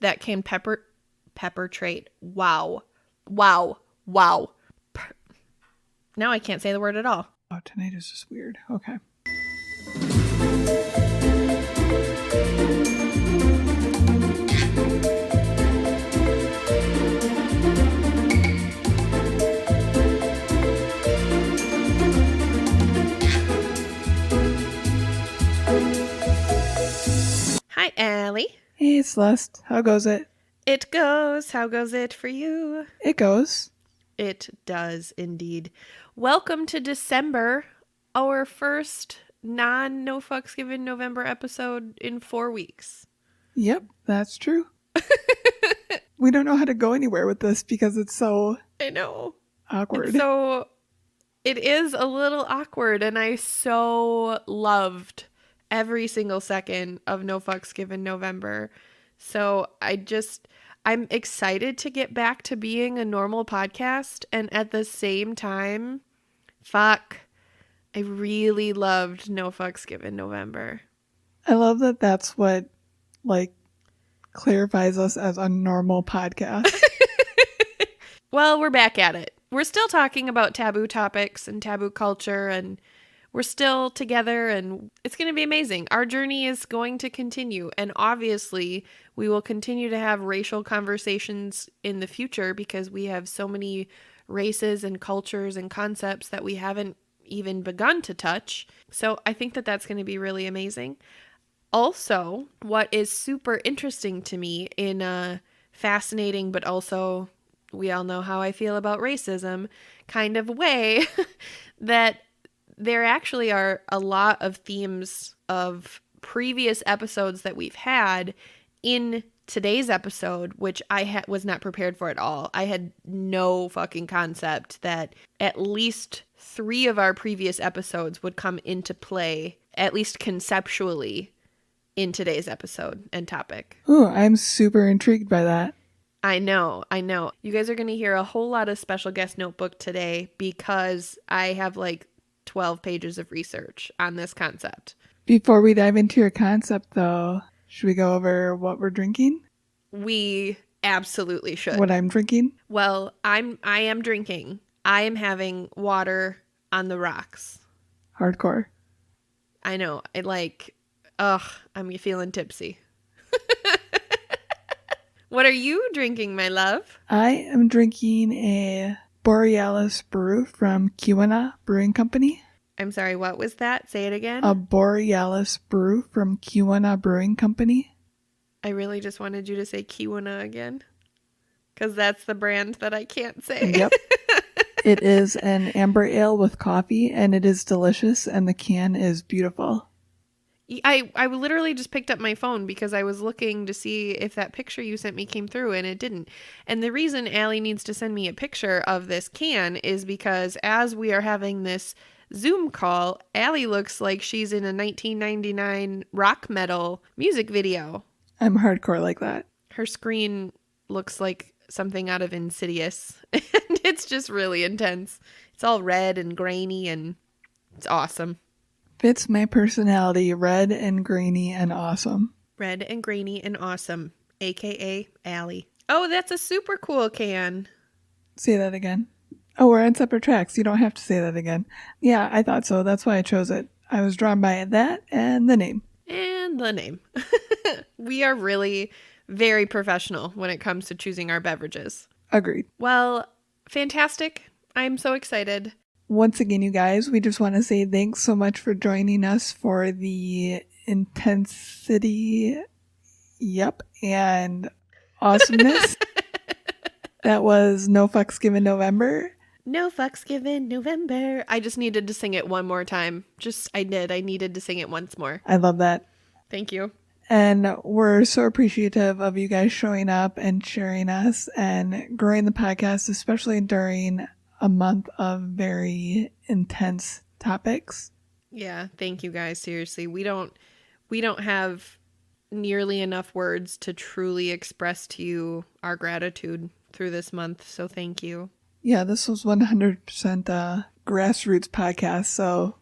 that can perpetrate. Wow. Wow. Wow. Now I can't say the word at all. Oh, tonight is just weird. Okay. Hi, Allie. Hey, Celeste. How goes it? It goes. How goes it for you? It goes. It does indeed. Welcome to December, our first no fucks given November episode in 4 weeks. Yep, that's true. We don't know how to go anywhere with this because it's so I know. awkward. So it is a little awkward, and I so loved every single second of No Fucks Given November. So I'm excited to get back to being a normal podcast, and at the same time, I really loved No Fucks Given November. I love that that's what, clarifies us as a normal podcast. Well, we're back at it. We're still talking about taboo topics and taboo culture, and we're still together, and it's going to be amazing. Our journey is going to continue, and obviously we will continue to have racial conversations in the future because we have so many races and cultures and concepts that we haven't even begun to touch. So I think that that's going to be really amazing. Also, what is super interesting to me in a fascinating but also we all know how I feel about racism kind of way that there actually are a lot of themes of previous episodes that we've had in today's episode, which I was not prepared for at all. I had no fucking concept that at least 3 of our previous episodes would come into play, at least conceptually, in today's episode and topic. Ooh, I'm super intrigued by that. I know. You guys are going to hear a whole lot of special guest notebook today because I have 12 pages of research on this concept. Before we dive into your concept, though, should we go over what we're drinking? We absolutely should. What I'm drinking? Well, I am drinking. I am having water on the rocks. Hardcore. I know. I'm feeling tipsy. What are you drinking, my love? I am drinking a Borealis brew from Kiwana Brewing Company. I'm sorry, what was that? Say it again. A Borealis brew from Kiwana Brewing Company. I really just wanted you to say Kiwana again, because that's the brand that I can't say. Yep. It is an amber ale with coffee, and it is delicious, and the can is beautiful. I literally just picked up my phone because I was looking to see if that picture you sent me came through, and it didn't. And the reason Allie needs to send me a picture of this can is because as we are having this Zoom call, Allie looks like she's in a 1999 rock metal music video. I'm hardcore like that. Her screen looks like something out of Insidious, and it's just really intense. It's all red and grainy, and it's awesome. Fits my personality, red and grainy and awesome. Red and grainy and awesome, aka Allie. Oh, that's a super cool can. Say that again. Oh, we're on separate tracks. You don't have to say that again. Yeah, I thought so. That's why I chose it. I was drawn by that and the name. And the name. We are really very professional when it comes to choosing our beverages. Agreed. Well, fantastic. I'm so excited. Once again, you guys, we just want to say thanks so much for joining us for the intensity, and awesomeness. That was No Fucks Given November. No Fucks Given November. I just needed to sing it one more time. I needed to sing it once more. I love that. Thank you. And we're so appreciative of you guys showing up and sharing us and growing the podcast, especially during a month of very intense topics. Yeah, thank you guys. Seriously, we don't have nearly enough words to truly express to you our gratitude through this month. So thank you. Yeah, this was 100% grassroots podcast. So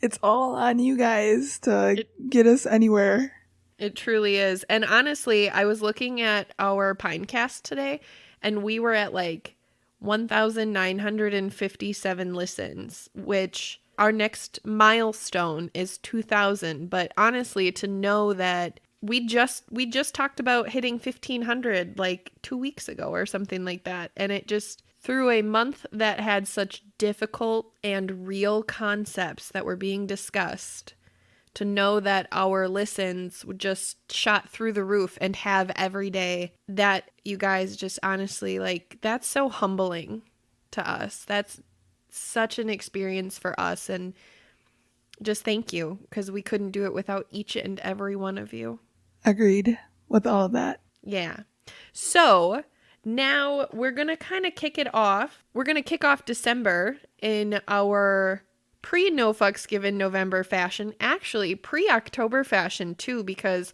it's all on you guys to get us anywhere. It truly is. And honestly, I was looking at our Pinecast today, and we were at like 1,957 listens, which our next milestone is 2,000. But honestly, to know that we just talked about hitting 1,500 like 2 weeks ago or something like that, and it just through a month that had such difficult and real concepts that were being discussed, to know that our listens just shot through the roof and have every day, that you guys just honestly, like, that's so humbling to us. That's such an experience for us, and just thank you, because we couldn't do it without each and every one of you. Agreed with all of that. Yeah. So now we're going to kind of kick it off. We're going to kick off December in our pre-No Fucks Given November fashion. Actually, pre-October fashion too, because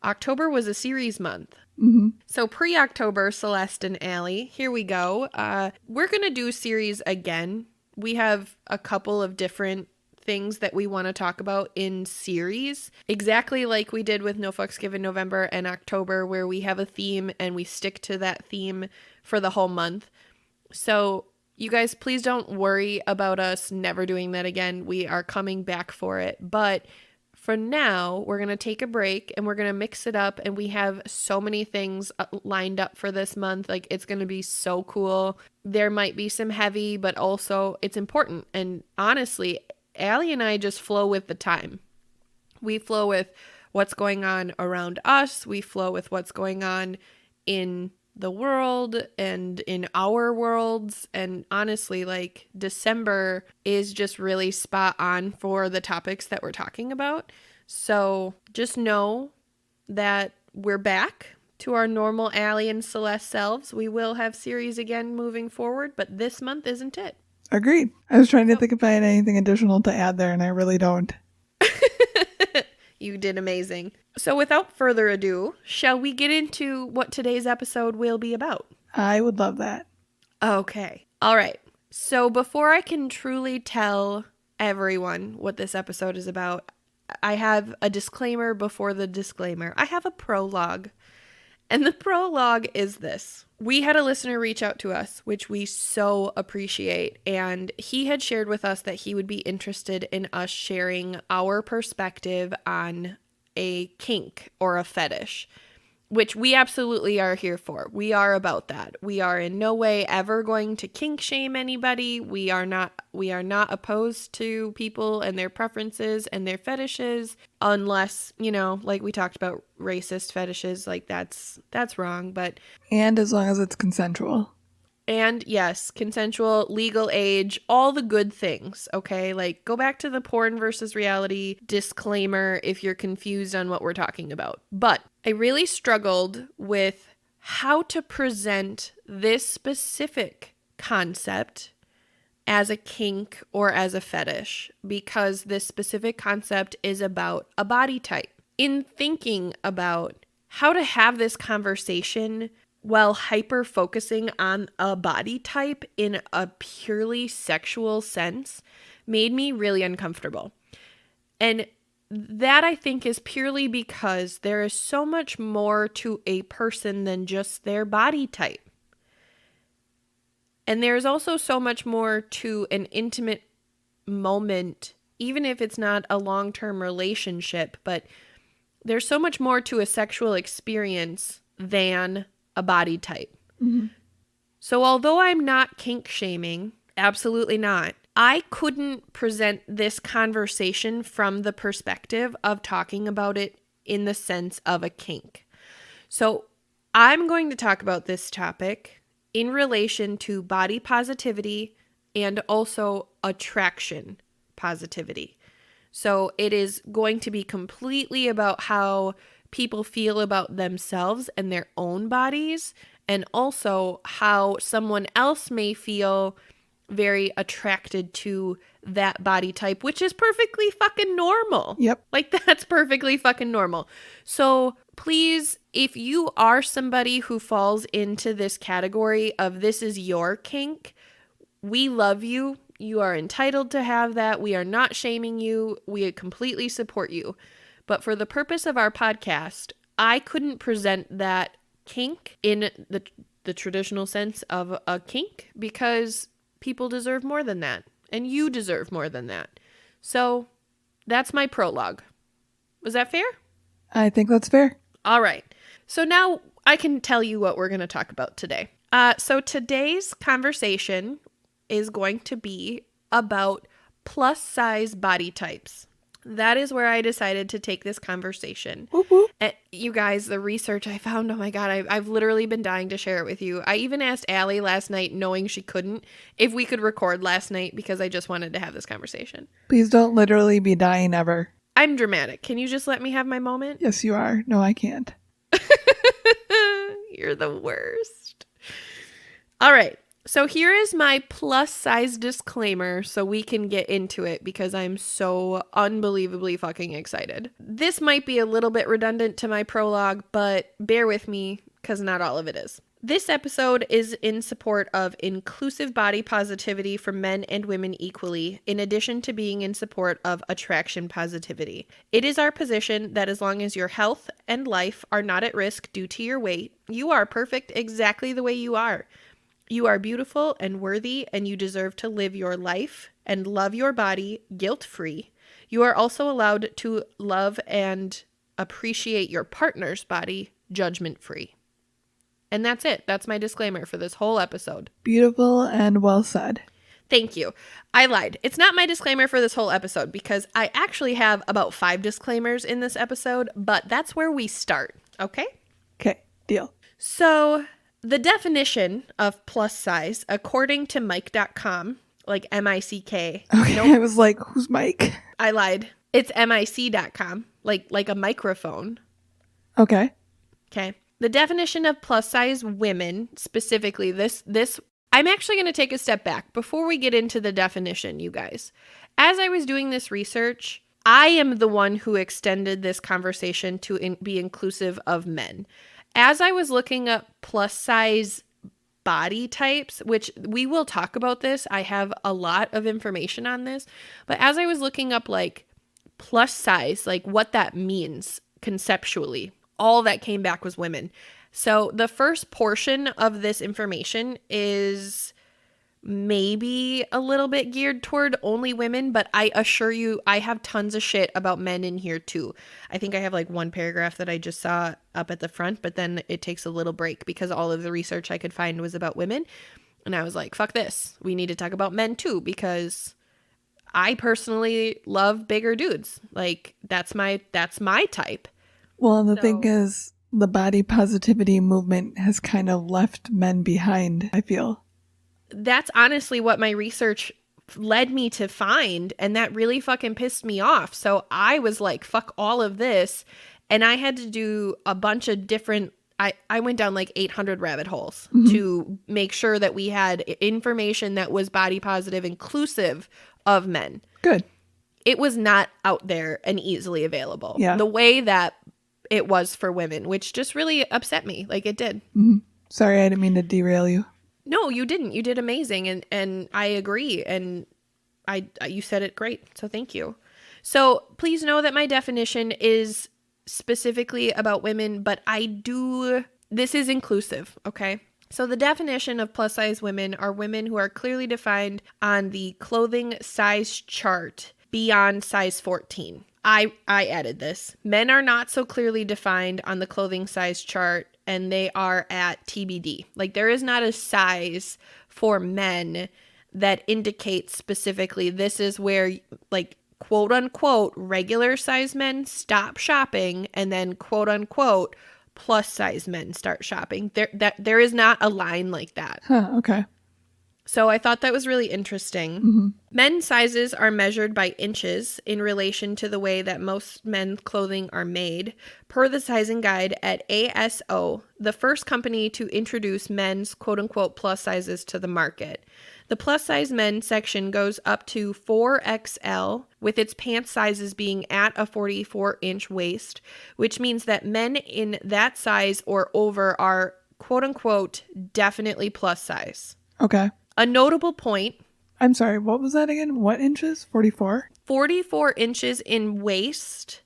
October was a series month. Mm-hmm. So pre-October, Celeste and Allie, here we go. We're going to do series again. We have a couple of different things that we want to talk about in series, exactly like we did with No Fucks Given November and October, where we have a theme and we stick to that theme for the whole month. So you guys, please don't worry about us never doing that again. We are coming back for it. But for now, we're going to take a break and we're going to mix it up. And we have so many things lined up for this month. Like, it's going to be so cool. There might be some heavy, but also it's important. And honestly, Allie and I just flow with the time. We flow with what's going on around us. We flow with what's going on in the world and in our worlds. And honestly, like, December is just really spot on for the topics that we're talking about. So just know that we're back to our normal Allie and Celeste selves. We will have series again moving forward, but this month isn't it. Agreed. I was trying to think if I had anything additional to add there, and I really don't. You did amazing. So without further ado, shall we get into what today's episode will be about? I would love that. Okay. All right. So before I can truly tell everyone what this episode is about, I have a disclaimer before the disclaimer. I have a prologue. And the prologue is this. We had a listener reach out to us, which we so appreciate. And he had shared with us that he would be interested in us sharing our perspective on a kink or a fetish, which we absolutely are here for. We are about that. We are in no way ever going to kink shame anybody. We are not opposed to people and their preferences and their fetishes, unless, you know, like we talked about, racist fetishes, like that's wrong. But and as long as it's consensual. And yes, consensual, legal age, all the good things, okay? Like, go back to the porn versus reality disclaimer if you're confused on what we're talking about. But I really struggled with how to present this specific concept as a kink or as a fetish, because this specific concept is about a body type. In thinking about how to have this conversation while hyper-focusing on a body type in a purely sexual sense made me really uncomfortable. And that, I think, is purely because there is so much more to a person than just their body type. And there's also so much more to an intimate moment, even if it's not a long-term relationship, but there's so much more to a sexual experience than a body type. Mm-hmm. So although I'm not kink shaming, absolutely not, I couldn't present this conversation from the perspective of talking about it in the sense of a kink. So I'm going to talk about this topic in relation to body positivity and also attraction positivity. So it is going to be completely about how people feel about themselves and their own bodies, and also how someone else may feel very attracted to that body type, which is perfectly fucking normal. Yep. Like, that's perfectly fucking normal. So please, if you are somebody who falls into this category of this is your kink, we love you. You are entitled to have that. We are not shaming you. We completely support you. But for the purpose of our podcast, I couldn't present that kink in the traditional sense of a kink because people deserve more than that. And you deserve more than that. So that's my prologue. Was that fair? I think that's fair. All right. So now I can tell you what we're going to talk about today. So today's conversation is going to be about plus size body types. That is where I decided to take this conversation. Whoop, whoop. And you guys, the research I found, oh my God, I've literally been dying to share it with you. I even asked Allie last night, knowing she couldn't, if we could record last night because I just wanted to have this conversation. Please don't literally be dying ever. I'm dramatic. Can you just let me have my moment? Yes, you are. No, I can't. You're the worst. All right. So here is my plus size disclaimer so we can get into it because I'm so unbelievably fucking excited. This might be a little bit redundant to my prologue, but bear with me because not all of it is. This episode is in support of inclusive body positivity for men and women equally, in addition to being in support of attraction positivity. It is our position that as long as your health and life are not at risk due to your weight, you are perfect exactly the way you are. You are beautiful and worthy, and you deserve to live your life and love your body guilt-free. You are also allowed to love and appreciate your partner's body judgment-free. And that's it. That's my disclaimer for this whole episode. Beautiful and well said. Thank you. I lied. It's not my disclaimer for this whole episode because I actually have about 5 disclaimers in this episode, but that's where we start. Okay? Okay, deal. So the definition of plus size, according to Mike.com, like M-I-C-K. Okay, Nope, I was like, who's Mike? I lied. It's M-I-C.com, like a microphone. Okay. Okay. The definition of plus size women, specifically this, I'm actually going to take a step back before we get into the definition, you guys. As I was doing this research, I am the one who extended this conversation to be inclusive of men. As I was looking up plus size body types, which we will talk about this, I have a lot of information on this, but as I was looking up like plus size, like what that means conceptually, all that came back was women. So the first portion of this information is maybe a little bit geared toward only women, but I assure you I have tons of shit about men in here too. I think I have like one paragraph that I just saw up at the front, but then it takes a little break because all of the research I could find was about women. And I was like, fuck this. We need to talk about men too because I personally love bigger dudes. Like that's my type. Well, the thing is, the body positivity movement has kind of left men behind, I feel. That's honestly what my research led me to find, and that really fucking pissed me off. So I was like, fuck all of this, and I had to do a bunch of different, I went down like 800 rabbit holes to make sure that we had information that was body positive, inclusive of men. Good. It was not out there and easily available. Yeah. The way that it was for women, which just really upset me. Like it did. Mm-hmm. Sorry, I didn't mean to derail you. No, you didn't. You did amazing. And I agree. And you said it great. So thank you. So please know that my definition is specifically about women, but this is inclusive. Okay. So the definition of plus size women are women who are clearly defined on the clothing size chart beyond size 14. I added this. Men are not so clearly defined on the clothing size chart, and they are at TBD. Like there is not a size for men that indicates specifically this is where like quote unquote regular size men stop shopping and then quote unquote plus size men start shopping. There is not a line like that. Huh, okay. So I thought that was really interesting. Mm-hmm. Men's sizes are measured by inches in relation to the way that most men's clothing are made, per the sizing guide at ASO, the first company to introduce men's quote-unquote plus sizes to the market. The plus size men section goes up to 4XL, with its pant sizes being at a 44-inch waist, which means that men in that size or over are quote-unquote definitely plus size. Okay. A notable point. I'm sorry, what was that again? What inches? 44? 44 inches in waist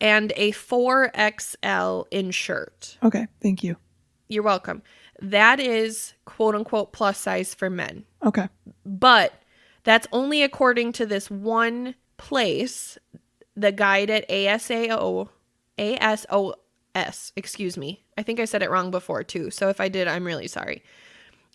and a 4XL in shirt. Okay, thank you. You're welcome. That is quote unquote plus size for men. Okay. But that's only according to this one place, the guide at ASOS, excuse me. I think I said it wrong before too. So if I did, I'm really sorry.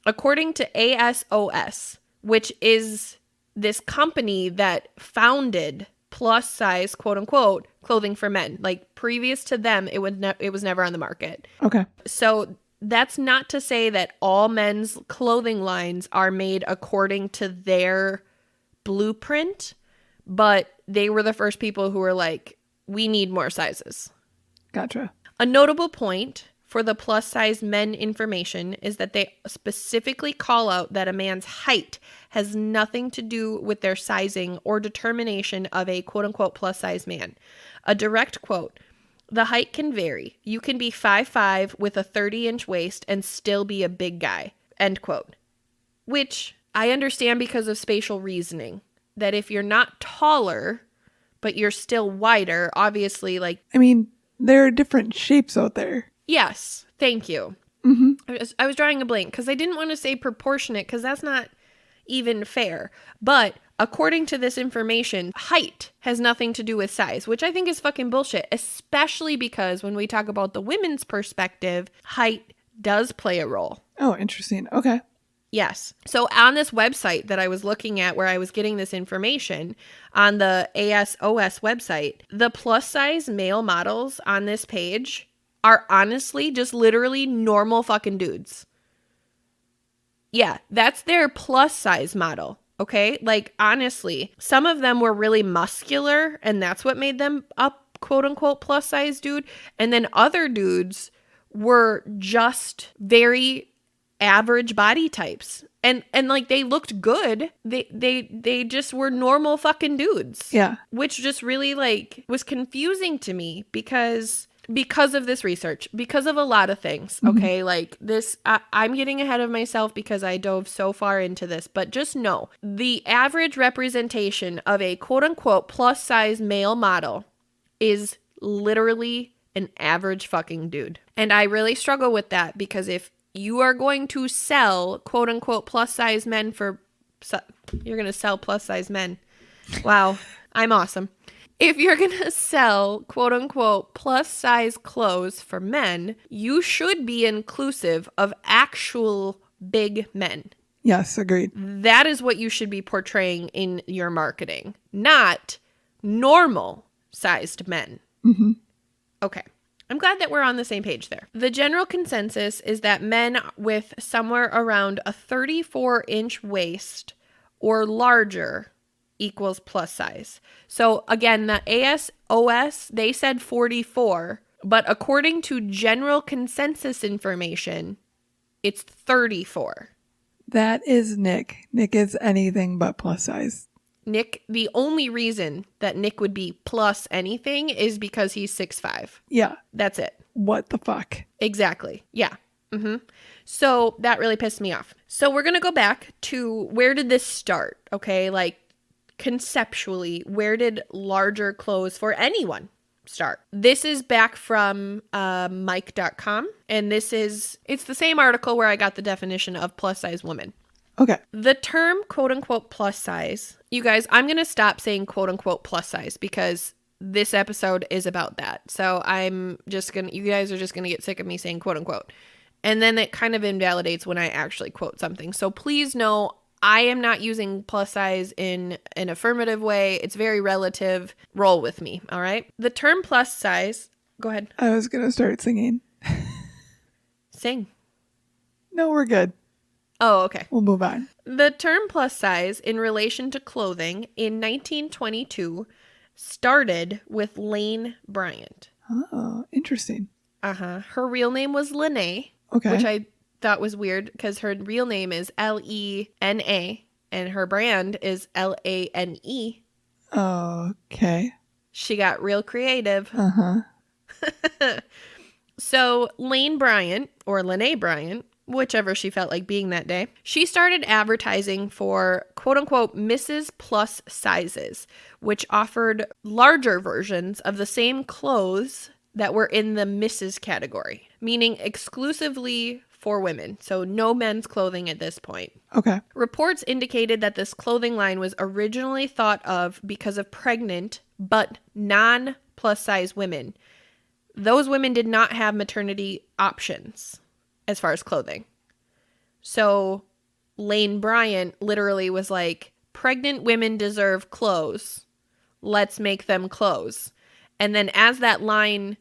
According to ASOS, which is this company that founded plus size, quote unquote, clothing for men. Like previous to them, it was never on the market. Okay. So that's not to say that all men's clothing lines are made according to their blueprint, but they were the first people who were like, we need more sizes. Gotcha. A notable point for the plus size men information is that they specifically call out that a man's height has nothing to do with their sizing or determination of a quote unquote plus size man. A direct quote, the height can vary. You can be 5'5" with a 30-inch waist and still be a big guy, end quote. Which I understand because of spatial reasoning, that if you're not taller, but you're still wider, obviously like... I mean, there are different shapes out there. Yes, thank you. Mm-hmm. I was drawing a blank because I didn't want to say proportionate because that's not even fair. But according to this information, height has nothing to do with size, which I think is fucking bullshit, especially because when we talk about the women's perspective, height does play a role. Oh, interesting. Okay. Yes. So on this website that I was looking at where I was getting this information, on the ASOS website, the plus size male models on this page are honestly just literally normal fucking dudes. Yeah, that's their plus size model. Okay? Like, honestly, some of them were really muscular and that's what made them a quote unquote plus size dude. And then other dudes were just very average body types. And like they looked good. They just were normal fucking dudes. Yeah. Which just really like was confusing to me because of this research, because of a lot of things. Okay. Like this, I'm getting ahead of myself because I dove so far into this, but just know the average representation of a quote unquote plus size male model is literally an average fucking dude. And I really struggle with that because if you are going to sell quote unquote plus size men you're going to sell plus size men. Wow. I'm awesome. If you're going to sell quote unquote plus size clothes for men, you should be inclusive of actual big men. Yes, agreed. That is what you should be portraying in your marketing, not normal sized men. Mm-hmm. Okay. I'm glad that we're on the same page there. The general consensus is that men with somewhere around a 34-inch waist or larger equals plus size. So again, the ASOS, they said 44, but according to general consensus information, it's 34. That is Nick. Nick is anything but plus size. Nick, the only reason that Nick would be plus anything is because he's 6'5". Yeah. That's it. What the fuck? Exactly. Yeah. Mm-hmm. So that really pissed me off. So we're going to go back to where did this start? Okay. Like conceptually, where did larger clothes for anyone start? This is back from Mike.com. And it's the same article where I got the definition of plus size woman. Okay. The term quote unquote plus size, you guys, I'm going to stop saying quote unquote plus size because this episode is about that. So you guys are just going to get sick of me saying quote unquote. And then it kind of invalidates when I actually quote something. So please know I am not using plus size in an affirmative way. It's very relative. Roll with me. All right. The term plus size, go ahead. I was going to start singing. Sing. No, we're good. Oh, okay. We'll move on. The term plus size in relation to clothing in 1922 started with Lane Bryant. Oh, interesting. Uh-huh. Her real name was Lene, Okay. which I thought was weird because her real name is Lena and her brand is Lane. Okay. She got real creative. Uh-huh. So Lane Bryant, or Lene Bryant, whichever she felt like being that day. She started advertising for quote-unquote Mrs. Plus sizes, which offered larger versions of the same clothes that were in the Mrs. category, meaning exclusively for women, so no men's clothing at this point. Okay. Reports indicated that this clothing line was originally thought of because of pregnant but non-plus size women. Those women did not have maternity options as far as clothing. So Lane Bryant literally was like, pregnant women deserve clothes. Let's make them clothes. And then as that line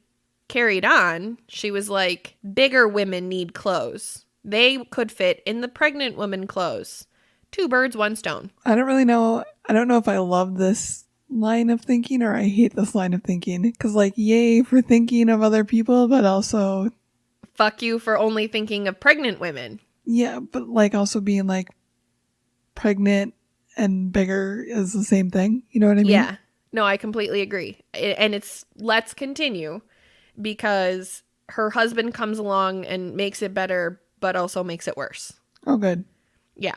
carried on, she was like, bigger women need clothes. They could fit in the pregnant woman clothes. 2 birds, 1 stone. I don't really know. I don't know if I love this line of thinking or I hate this line of thinking. Because, like, yay for thinking of other people, but also... fuck you for only thinking of pregnant women. Yeah, but, like, also being, like, pregnant and bigger is the same thing. You know what I mean? Yeah. No, I completely agree. And it's, let's continue, because her husband comes along and makes it better, but also makes it worse. Oh, good. Yeah.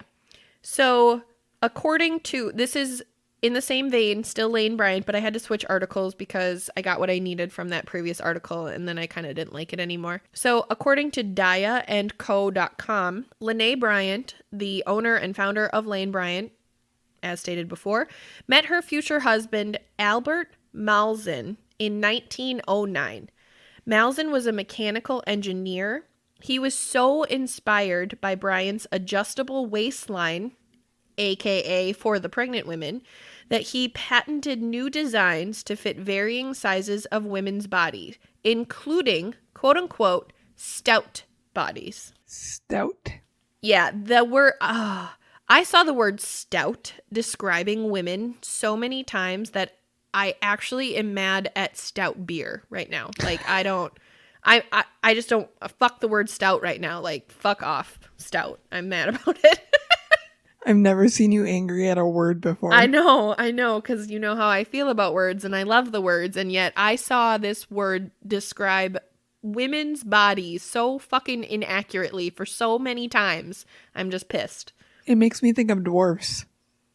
So, according to, this is in the same vein, still Lane Bryant, but I had to switch articles because I got what I needed from that previous article, and then I kind of didn't like it anymore. So, according to DiaandCo.com, Lene Bryant, the owner and founder of Lane Bryant, as stated before, met her future husband, Albert Malzahn, in 1909. Malzahn was a mechanical engineer. He was so inspired by Bryant's adjustable waistline, aka for the pregnant women, that he patented new designs to fit varying sizes of women's bodies, including, quote-unquote, stout bodies. Stout. Yeah, the word... I saw the word stout describing women so many times that I actually am mad at stout beer right now. Like, I just don't... fuck the word stout right now. Like, fuck off, stout. I'm mad about it. I've never seen you angry at a word before. I know, because you know how I feel about words, and I love the words, and yet I saw this word describe women's bodies so fucking inaccurately for so many times. I'm just pissed. It makes me think of dwarfs.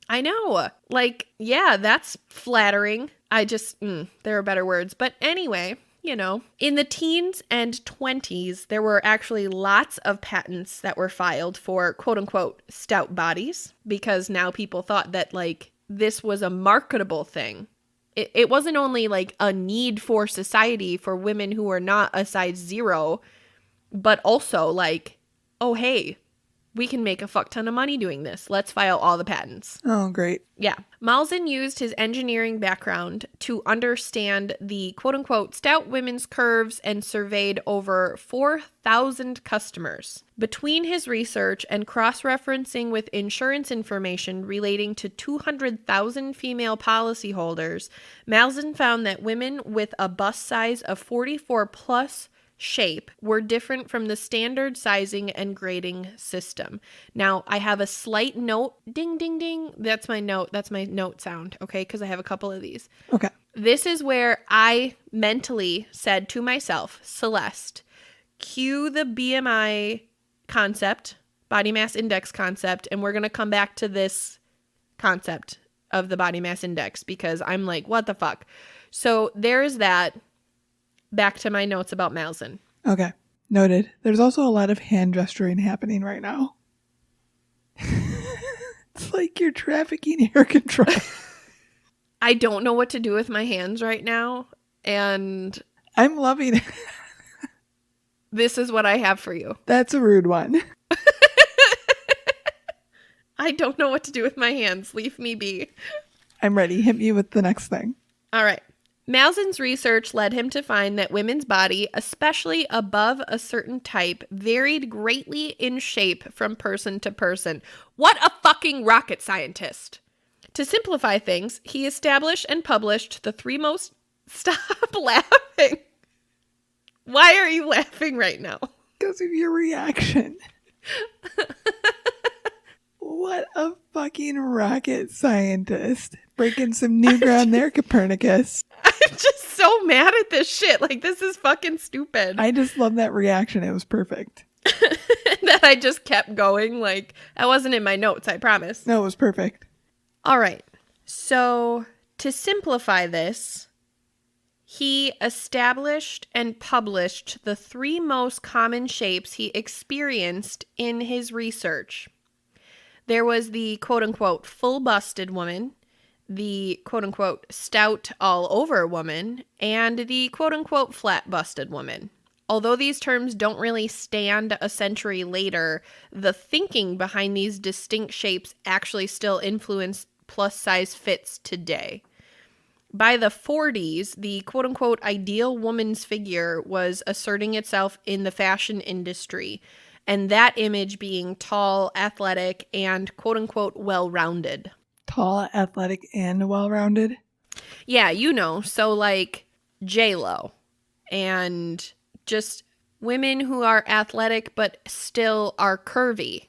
I know. Like, yeah, that's flattering. There are better words. But anyway, you know, in the teens and 20s, there were actually lots of patents that were filed for quote unquote stout bodies, because now people thought that, like, this was a marketable thing. It wasn't only like a need for society for women who are not a size 0, but also like, oh, hey, we can make a fuck ton of money doing this. Let's file all the patents. Oh, great. Yeah. Malzahn used his engineering background to understand the quote-unquote stout women's curves and surveyed over 4,000 customers. Between his research and cross-referencing with insurance information relating to 200,000 female policyholders, Malzahn found that women with a bust size of 44 plus shape were different from the standard sizing and grading system. Now, I have a slight note. Ding, ding, ding. That's my note. That's my note sound, okay? Because I have a couple of these. Okay. This is where I mentally said to myself, Celeste, cue the BMI concept, body mass index concept, and we're going to come back to this concept of the body mass index, because I'm like, what the fuck? So there's that. Back to my notes about Malzahn. Okay. Noted. There's also a lot of hand gesturing happening right now. It's like you're trafficking air control. I don't know what to do with my hands right now, and I'm loving it. This is what I have for you. That's a rude one. I don't know what to do with my hands. Leave me be. I'm ready. Hit me with the next thing. All right. Malzahn's research led him to find that women's body, especially above a certain type, varied greatly in shape from person to person. What a fucking rocket scientist. To simplify things, he established and published the 3 most... Stop laughing. Why are you laughing right now? Because of your reaction. What a fucking rocket scientist. Breaking some new ground there, Copernicus. I'm just so mad at this shit. Like, this is fucking stupid. I just love that reaction. It was perfect. I just kept going. Like, that wasn't in my notes, I promise. No, it was perfect. All right. So, to simplify this, he established and published the 3 most common shapes he experienced in his research. There was the quote-unquote full-busted woman, the quote-unquote stout all-over woman, and the quote-unquote flat-busted woman. Although these terms don't really stand a century later, the thinking behind these distinct shapes actually still influence plus-size fits today. By the 40s, the quote-unquote ideal woman's figure was asserting itself in the fashion industry, and that image being tall, athletic, and quote-unquote well-rounded. Tall, athletic, and well-rounded? Yeah, you know, so like J-Lo, and just women who are athletic but still are curvy.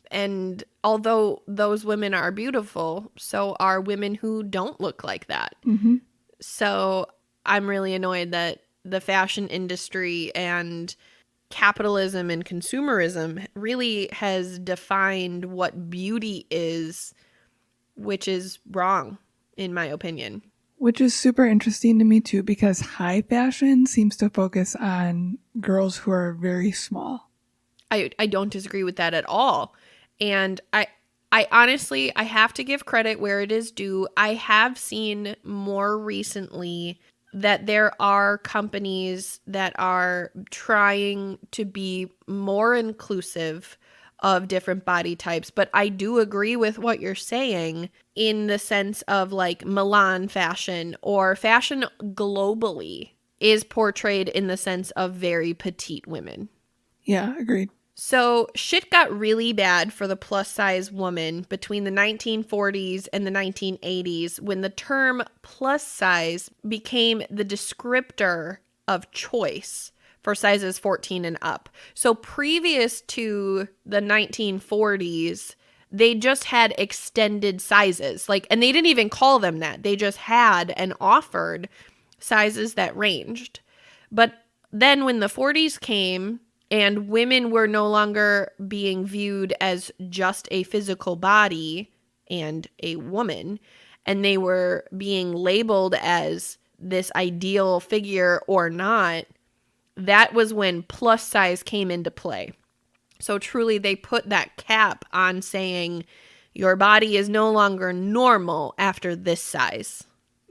And although those women are beautiful, so are women who don't look like that. Mm-hmm. So I'm really annoyed that the fashion industry and capitalism and consumerism really has defined what beauty is, which is wrong, in my opinion. Which is super interesting to me too, because high fashion seems to focus on girls who are very small. I don't disagree with that at all. And I honestly, I have to give credit where it is due. I have seen more recently that there are companies that are trying to be more inclusive of different body types. But I do agree with what you're saying in the sense of like Milan fashion or fashion globally is portrayed in the sense of very petite women. Yeah, agreed. So shit got really bad for the plus size woman between the 1940s and the 1980s when the term plus size became the descriptor of choice for sizes 14 and up. So previous to the 1940s, they just had extended sizes. And they didn't even call them that. They just had and offered sizes that ranged. But then when the 40s came, and women were no longer being viewed as just a physical body and a woman, and they were being labeled as this ideal figure or not, that was when plus size came into play. So truly, they put that cap on saying your body is no longer normal after this size.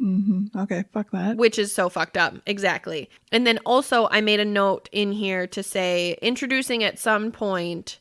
Mm-hmm. Okay, fuck that. Which is so fucked up. Exactly. And then also I made a note in here to say, introducing at some point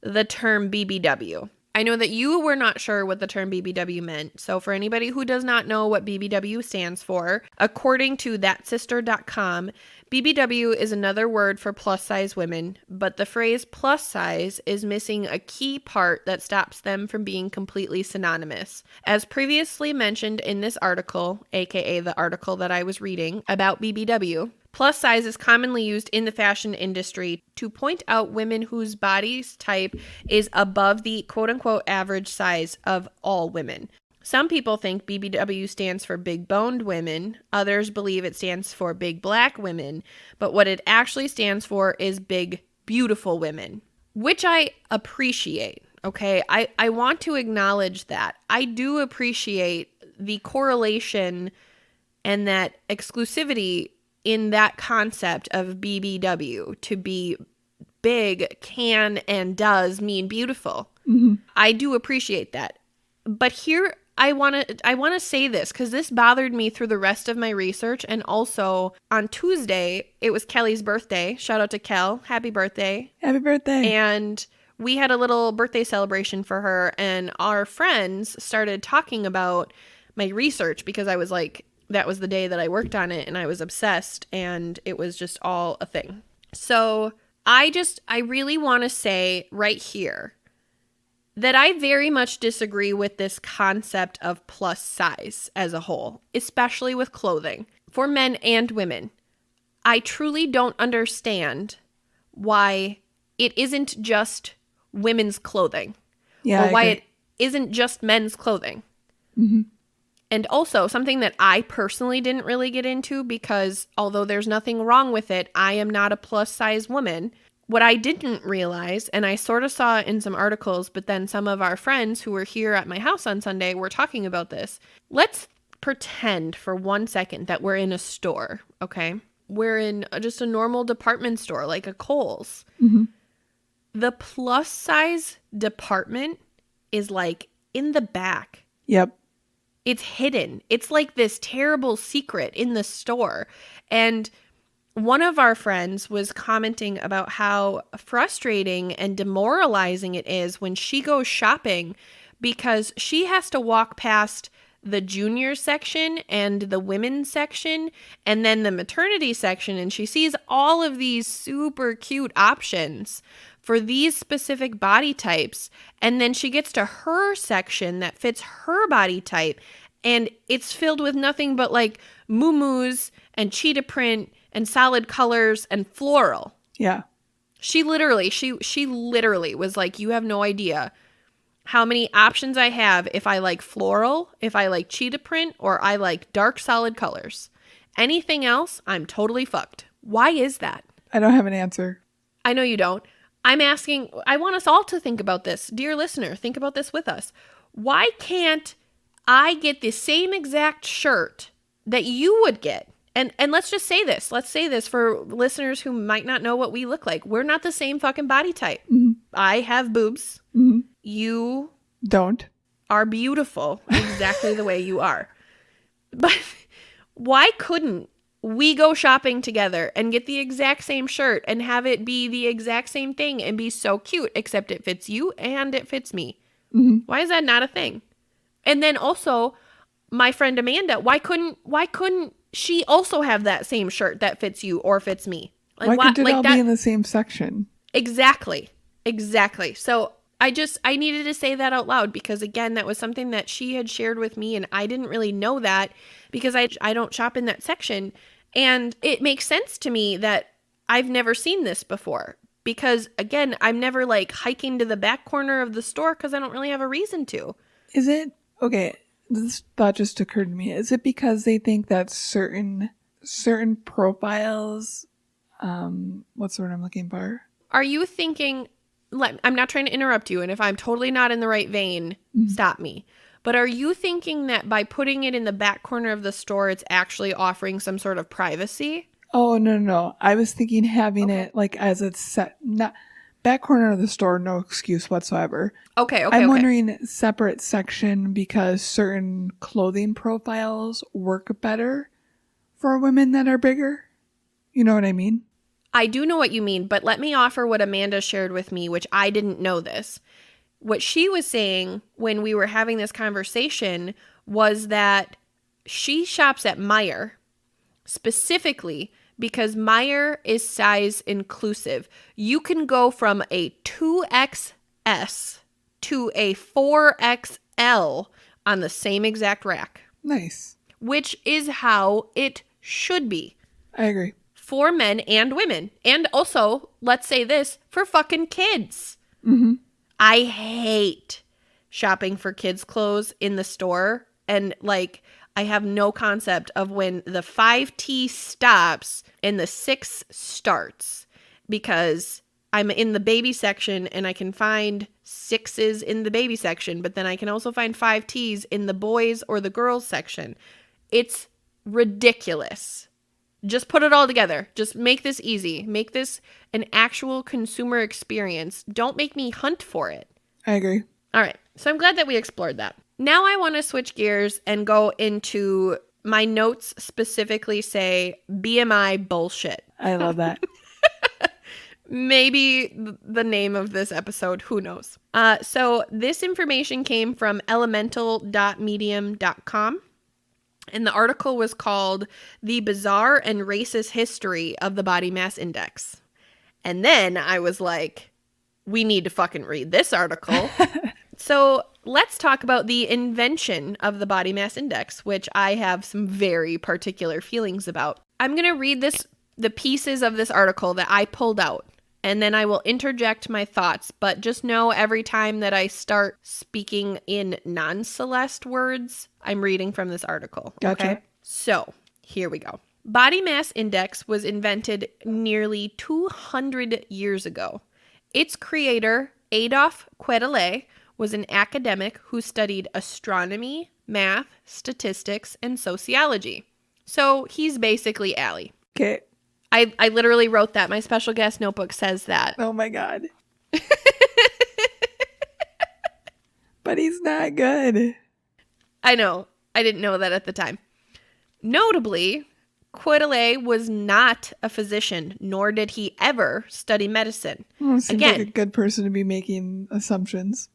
the term BBW. I know that you were not sure what the term BBW meant. So for anybody who does not know what BBW stands for, according to thatsister.com, BBW is another word for plus size women, but the phrase plus size is missing a key part that stops them from being completely synonymous. As previously mentioned in this article, aka the article that I was reading about BBW, plus size is commonly used in the fashion industry to point out women whose body type is above the quote-unquote average size of all women. Some people think BBW stands for big boned women. Others believe it stands for big black women. But what it actually stands for is big beautiful women, which I appreciate. Okay, I want to acknowledge that. I do appreciate the correlation and that exclusivity in that concept of BBW. To be big can and does mean beautiful. Mm-hmm. I do appreciate that. But here I want to say this because this bothered me through the rest of my research. And also on Tuesday, it was Kelly's birthday. Shout out to Kel. Happy birthday. Happy birthday. And we had a little birthday celebration for her. And our friends started talking about my research because I was like, that was the day that I worked on it and I was obsessed and it was just all a thing. So I really want to say right here that I very much disagree with this concept of plus size as a whole, especially with clothing for men and women. I truly don't understand why it isn't just women's clothing or why it isn't just men's clothing. Mm-hmm. And also something that I personally didn't really get into because although there's nothing wrong with it, I am not a plus size woman. what I didn't realize, and I sort of saw in some articles, but then some of our friends who were here at my house on Sunday were talking about this. Let's pretend for 1 second that we're in a store, okay? We're in just a normal department store, like a Kohl's. Mm-hmm. The plus size department is like in the back. Yep. It's hidden. It's like this terrible secret in the store. And one of our friends was commenting about how frustrating and demoralizing it is when she goes shopping because she has to walk past the junior section and the women's section and then the maternity section, and she sees all of these super cute options for these specific body types, and then she gets to her section that fits her body type, and it's filled with nothing but like muumuus and cheetah print and solid colors and floral. Yeah. She literally was like, you have no idea how many options I have if I like floral, if I like cheetah print, or I like dark solid colors. Anything else, I'm totally fucked. Why is that? I don't have an answer. I know you don't. I'm asking, I want us all to think about this. Dear listener, think about this with us. Why can't I get the same exact shirt that you would get? And let's just say this. Let's say this for listeners who might not know what we look like. We're not the same fucking body type. Mm-hmm. I have boobs. Mm-hmm. You don't. Are beautiful exactly the way you are. But why couldn't we go shopping together and get the exact same shirt and have it be the exact same thing and be so cute, except it fits you and it fits me? Mm-hmm. Why is that not a thing? And then also, my friend Amanda, why couldn't she also have that same shirt that fits you or fits me? Like, why couldn't it all be in the same section? Exactly. So I needed to say that out loud because, again, that was something that she had shared with me, and I didn't really know that because I don't shop in that section. And it makes sense to me that I've never seen this before because, again, I'm never like hiking to the back corner of the store because I don't really have a reason to. Is it? Okay, this thought just occurred to me. Is it because they think that certain profiles, what's the word I'm looking for? Are you thinking, I'm not trying to interrupt you, and if I'm totally not in the right vein, stop me. But are you thinking that by putting it in the back corner of the store, it's actually offering some sort of privacy? Oh, no. I was thinking having it like as it's set, not back corner of the store, no excuse whatsoever. Okay. I'm wondering separate section because certain clothing profiles work better for women that are bigger. You know what I mean? I do know what you mean, but let me offer what Amanda shared with me, which I didn't know this. What she was saying when we were having this conversation was that she shops at Meijer specifically because Meijer is size inclusive. You can go from a 2XS to a 4XL on the same exact rack. Nice. Which is how it should be. I agree. For men and women. And also, let's say this, for fucking kids. Mm-hmm. I hate shopping for kids' clothes in the store. And like, I have no concept of when the 5T stops and the 6 starts. Because I'm in the baby section and I can find 6s in the baby section. But then I can also find 5Ts in the boys or the girls section. It's ridiculous. Just put it all together. Just make this easy. Make this an actual consumer experience. Don't make me hunt for it. I agree. All right. So I'm glad that we explored that. Now I want to switch gears and go into my notes specifically say BMI bullshit. I love that. Maybe the name of this episode. Who knows? So this information came from elemental.medium.com. And the article was called The Bizarre and Racist History of the Body Mass Index. And then I was like, we need to fucking read this article. So let's talk about the invention of the body mass index, which I have some very particular feelings about. I'm going to read the pieces of this article that I pulled out. And then I will interject my thoughts, but just know every time that I start speaking in non-Celeste words, I'm reading from this article. Gotcha. Okay? So, here we go. Body mass index was invented nearly 200 years ago. Its creator, Adolf Quetelet, was an academic who studied astronomy, math, statistics, and sociology. So he's basically Allie. Okay. I literally wrote that. My special guest notebook says that. Oh my God. But he's not good. I know. I didn't know that at the time. Notably, Quetelet was not a physician, nor did he ever study medicine. Well, seems Again, like a good person to be making assumptions.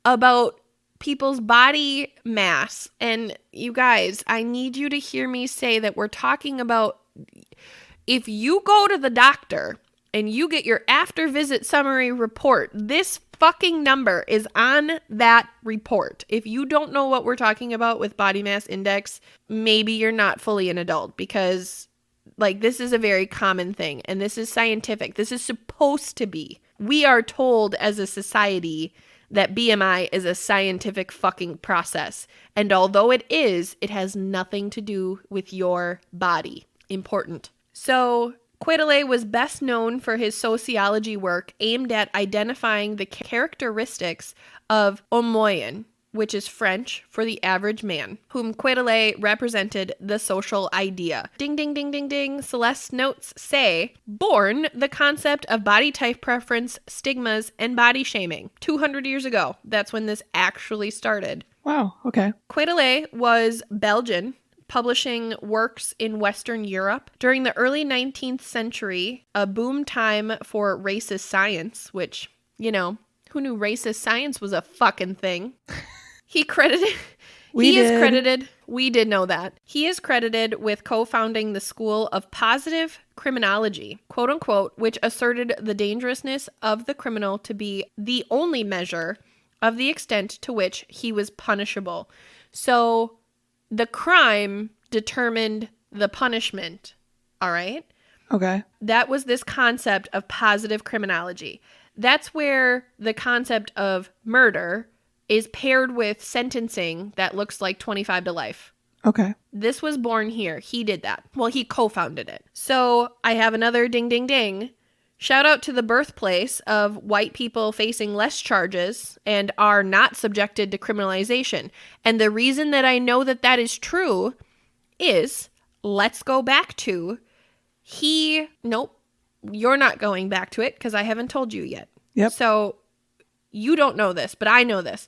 About people's body mass. And you guys, I need you to hear me say that we're talking about if you go to the doctor and you get your after visit summary report, this fucking number is on that report. If you don't know what we're talking about with body mass index, maybe you're not fully an adult, because like this is a very common thing and this is scientific. This is supposed to be. We are told as a society that BMI is a scientific fucking process. And although it is, it has nothing to do with your body. Important. So Quetelet was best known for his sociology work aimed at identifying the characteristics of un moyen, which is French for the average man, whom Quetelet represented the social idea. Ding, ding, ding, ding, ding. Celeste notes say, born the concept of body type preference, stigmas, and body shaming. 200 years ago. That's when this actually started. Wow, okay. Quetelet was Belgian, publishing works in Western Europe. During the early 19th century, a boom time for racist science, which, you know, who knew racist science was a fucking thing? We did know that. He is credited with co-founding the School of Positive Criminology, quote unquote, which asserted the dangerousness of the criminal to be the only measure of the extent to which he was punishable. So the crime determined the punishment. All right? Okay. That was this concept of positive criminology. That's where the concept of murder is paired with sentencing that looks like 25 to life. Okay. This was born here. He did that. Well, he co-founded it. So I have another ding, ding, ding. Shout out to the birthplace of white people facing less charges and are not subjected to criminalization. And the reason that I know that that is true is, let's go back to, nope, you're not going back to it because I haven't told you yet. Yep. So you don't know this, but I know this.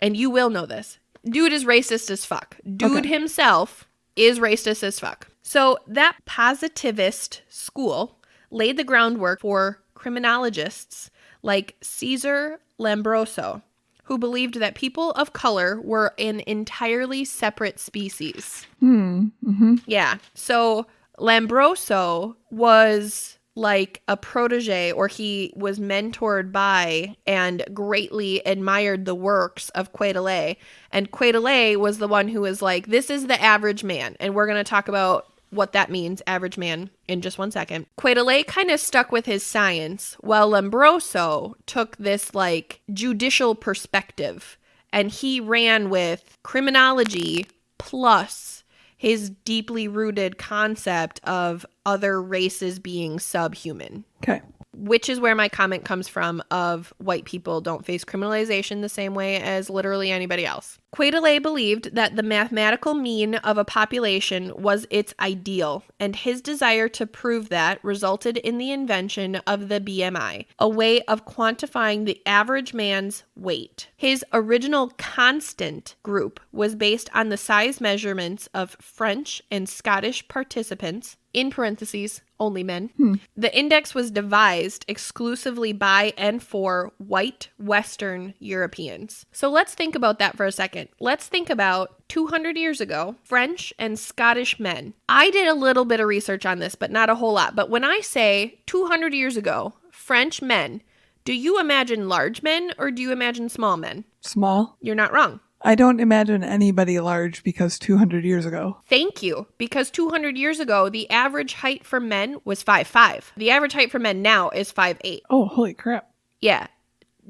And you will know this. Dude is racist as fuck. Dude himself is racist as fuck. So that positivist school laid the groundwork for criminologists like Cesar Lombroso, who believed that people of color were an entirely separate species. Mm-hmm. Yeah. So Lombroso was like a protege, or he was mentored by and greatly admired the works of Quetelet. And Quetelet was the one who was like, this is the average man. And we're going to talk about what that means, average man, in just 1 second. Quetelet kind of stuck with his science, while Lombroso took this like judicial perspective, and he ran with criminology plus his deeply rooted concept of other races being subhuman. Okay. Which is where my comment comes from of white people don't face criminalization the same way as literally anybody else. Quetelet believed that the mathematical mean of a population was its ideal, and his desire to prove that resulted in the invention of the BMI, a way of quantifying the average man's weight. His original constant group was based on the size measurements of French and Scottish participants, in parentheses, only men. The index was devised exclusively by and for white Western Europeans. So let's think about that for a second. Let's think about 200 years ago, French and Scottish men. I did a little bit of research on this, but not a whole lot. But when I say 200 years ago, French men, do you imagine large men or do you imagine small men? Small. You're not wrong. I don't imagine anybody large because 200 years ago. Thank you. Because 200 years ago, the average height for men was 5'5". The average height for men now is 5'8". Oh, holy crap. Yeah.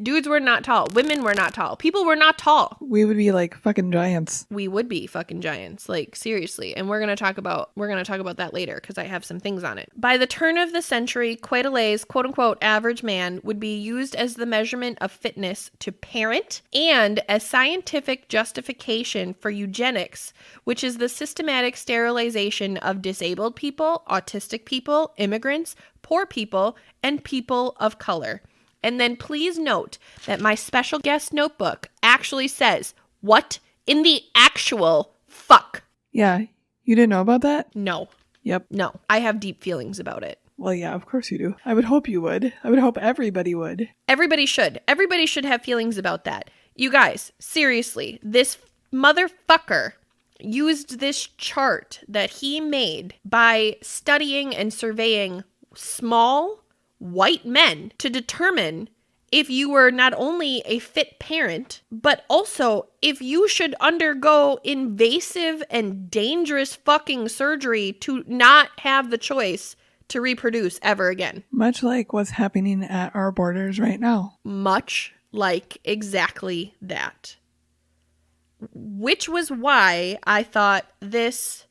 Dudes were not tall. Women were not tall. People were not tall. We would be like fucking giants. We would be fucking giants, like seriously. And we're going to talk about that later because I have some things on it. By the turn of the century, Quetelet's quote unquote average man would be used as the measurement of fitness to parent and as scientific justification for eugenics, which is the systematic sterilization of disabled people, autistic people, immigrants, poor people, and people of color. And then please note that my special guest notebook actually says, what in the actual fuck? Yeah. You didn't know about that? No. Yep. No. I have deep feelings about it. Well, yeah, of course you do. I would hope you would. I would hope everybody would. Everybody should. Everybody should have feelings about that. You guys, seriously, this motherfucker used this chart that he made by studying and surveying small white men to determine if you were not only a fit parent, but also if you should undergo invasive and dangerous fucking surgery to not have the choice to reproduce ever again. Much like what's happening at our borders right now. Much like exactly that. Which was why I thought this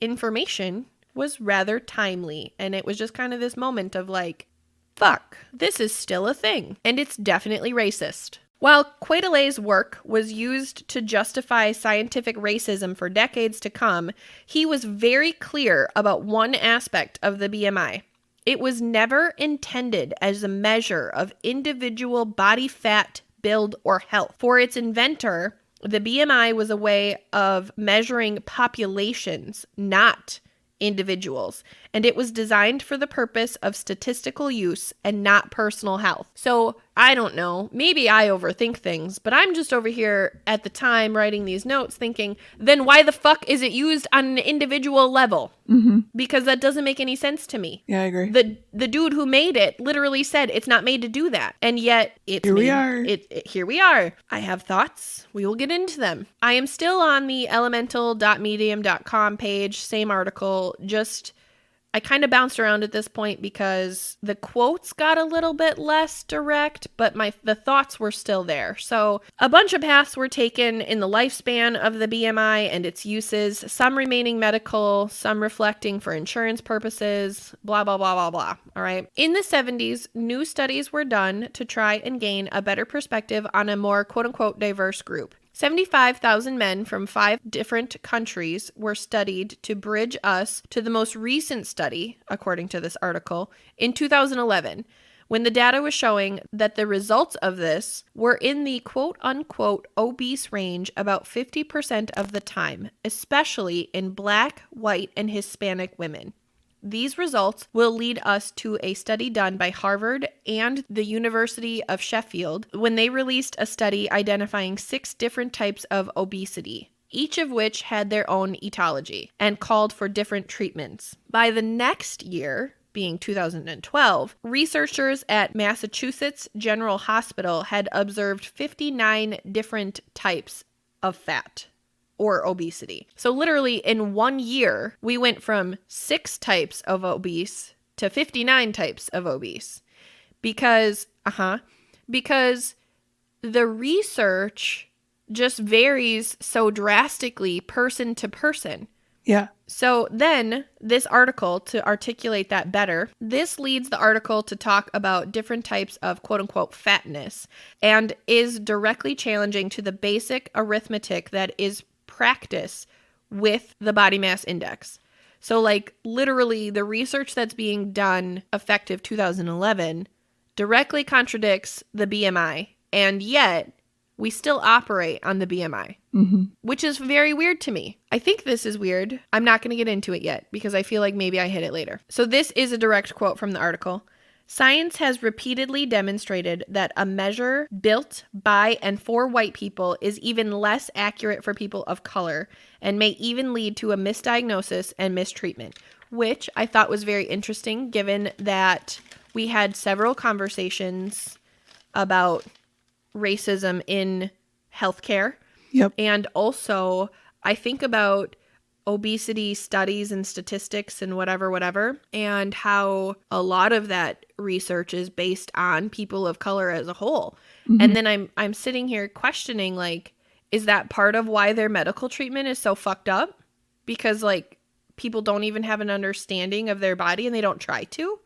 information was rather timely. And it was just kind of this moment of like, fuck, this is still a thing. And it's definitely racist. While Quetelet's work was used to justify scientific racism for decades to come, he was very clear about one aspect of the BMI. It was never intended as a measure of individual body fat, build, or health. For its inventor, the BMI was a way of measuring populations, not individuals, and it was designed for the purpose of statistical use and not personal health. So I don't know, maybe I overthink things, but I'm just over here at the time writing these notes thinking, then why the fuck is it used on an individual level? Mm-hmm. Because that doesn't make any sense to me. Yeah, I agree. The dude who made it literally said it's not made to do that. And yet it's we are. Here we are. I have thoughts. We will get into them. I am still on the elemental.medium.com page, same article, just I kind of bounced around at this point because the quotes got a little bit less direct, but the thoughts were still there. So a bunch of paths were taken in the lifespan of the BMI and its uses, some remaining medical, some reflecting for insurance purposes, blah, blah, blah, blah, blah. All right. In the 70s, new studies were done to try and gain a better perspective on a more quote unquote diverse group. 75,000 men from 5 different countries were studied to bridge us to the most recent study, according to this article, in 2011, when the data was showing that the results of this were in the quote-unquote obese range about 50% of the time, especially in Black, white, and Hispanic women. These results will lead us to a study done by Harvard and the University of Sheffield when they released a study identifying 6 different types of obesity, each of which had their own etiology and called for different treatments. By the next year, being 2012, researchers at Massachusetts General Hospital had observed 59 different types of fat or obesity. So literally in 1 year, we went from 6 types of obese to 59 types of obese because the research just varies so drastically person to person. Yeah. So then this article, to articulate that better, this leads the article to talk about different types of quote unquote fatness and is directly challenging to the basic arithmetic that is practice with the body mass index. So like literally the research that's being done effective 2011 directly contradicts the BMI, and yet we still operate on the BMI, which is very weird to me. I think this is weird. I'm not going to get into it yet because I feel like maybe I hit it later. So this is a direct quote from the article. Science has repeatedly demonstrated that a measure built by and for white people is even less accurate for people of color and may even lead to a misdiagnosis and mistreatment, which I thought was very interesting given that we had several conversations about racism in healthcare. Yep. And also I think about obesity studies and statistics and whatever, and how a lot of that research is based on people of color as a whole. And then I'm sitting here questioning, like, is that part of why their medical treatment is so fucked up? Because, like, people don't even have an understanding of their body and they don't try to.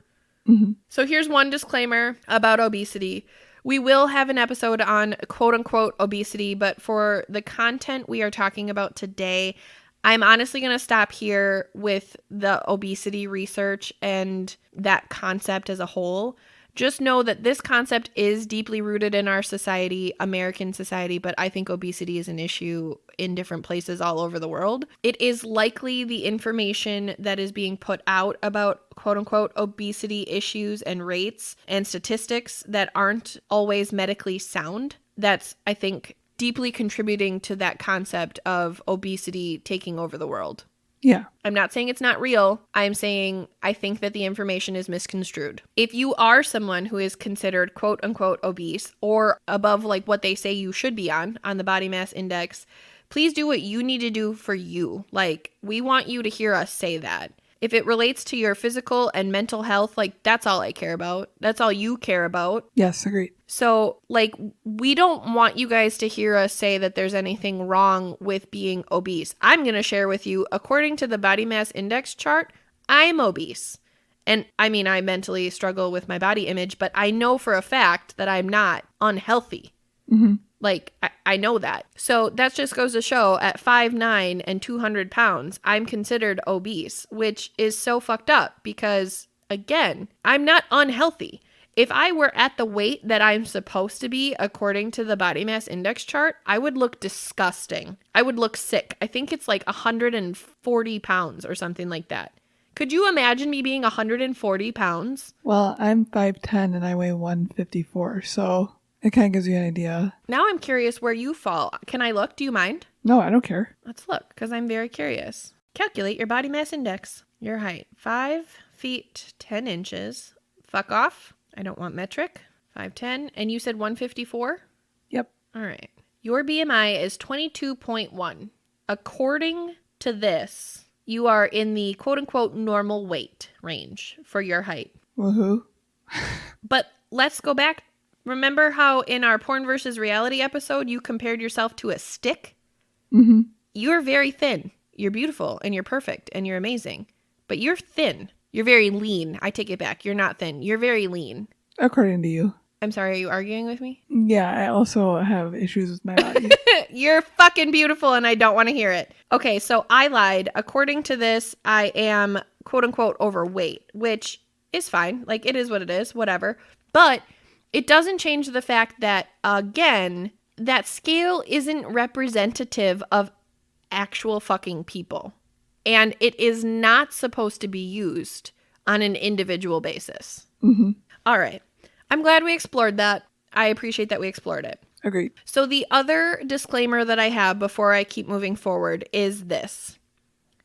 So here's one disclaimer about obesity. We will have an episode on quote unquote obesity, but for the content we are talking about today, I'm honestly going to stop here with the obesity research and that concept as a whole. Just know that this concept is deeply rooted in our society, American society, but I think obesity is an issue in different places all over the world. It is likely the information that is being put out about quote unquote obesity issues and rates and statistics that aren't always medically sound. That's, I think, deeply contributing to that concept of obesity taking over the world. Yeah. I'm not saying it's not real. I'm saying I think that the information is misconstrued. If you are someone who is considered quote unquote obese or above like what they say you should be on the body mass index, please do what you need to do for you. Like, we want you to hear us say that. If it relates to your physical and mental health, like, that's all I care about. That's all you care about. Yes, agreed. So, like, we don't want you guys to hear us say that there's anything wrong with being obese. I'm going to share with you, according to the body mass index chart, I'm obese. And I mean, I mentally struggle with my body image, but I know for a fact that I'm not unhealthy. Like, I know that. So that just goes to show at 5'9" and 200 pounds, I'm considered obese, which is so fucked up because, again, I'm not unhealthy. If I were at the weight that I'm supposed to be according to the body mass index chart, I would look disgusting. I would look sick. I think it's like 140 pounds or something like that. Could you imagine me being 140 pounds? Well, I'm 5'10" and I weigh 154, so it kind of gives you an idea. Now I'm curious where you fall. Can I look? Do you mind? No, I don't care. Let's look, because I'm very curious. Calculate your body mass index. Your height, 5 feet 10 inches. Fuck off. I don't want metric. 5'10". And you said 154? Yep. All right. Your BMI is 22.1. According to this, you are in the quote-unquote normal weight range for your height. Woohoo. But let's go back. Remember how in our porn versus reality episode, you compared yourself to a stick? You're very thin. You're beautiful and you're perfect and you're amazing. But you're thin. You're very lean. I take it back. You're not thin. You're very lean. According to you. I'm sorry, are you arguing with me? Yeah, I also have issues with my body. You're fucking beautiful and I don't want to hear it. Okay, so I lied. According to this, I am quote unquote overweight, which is fine. Like, it is what it is, whatever. But it doesn't change the fact that, again, that scale isn't representative of actual fucking people. And it is not supposed to be used on an individual basis. All right. I'm glad we explored that. I appreciate that we explored it. Agreed. So the other disclaimer that I have before I keep moving forward is this.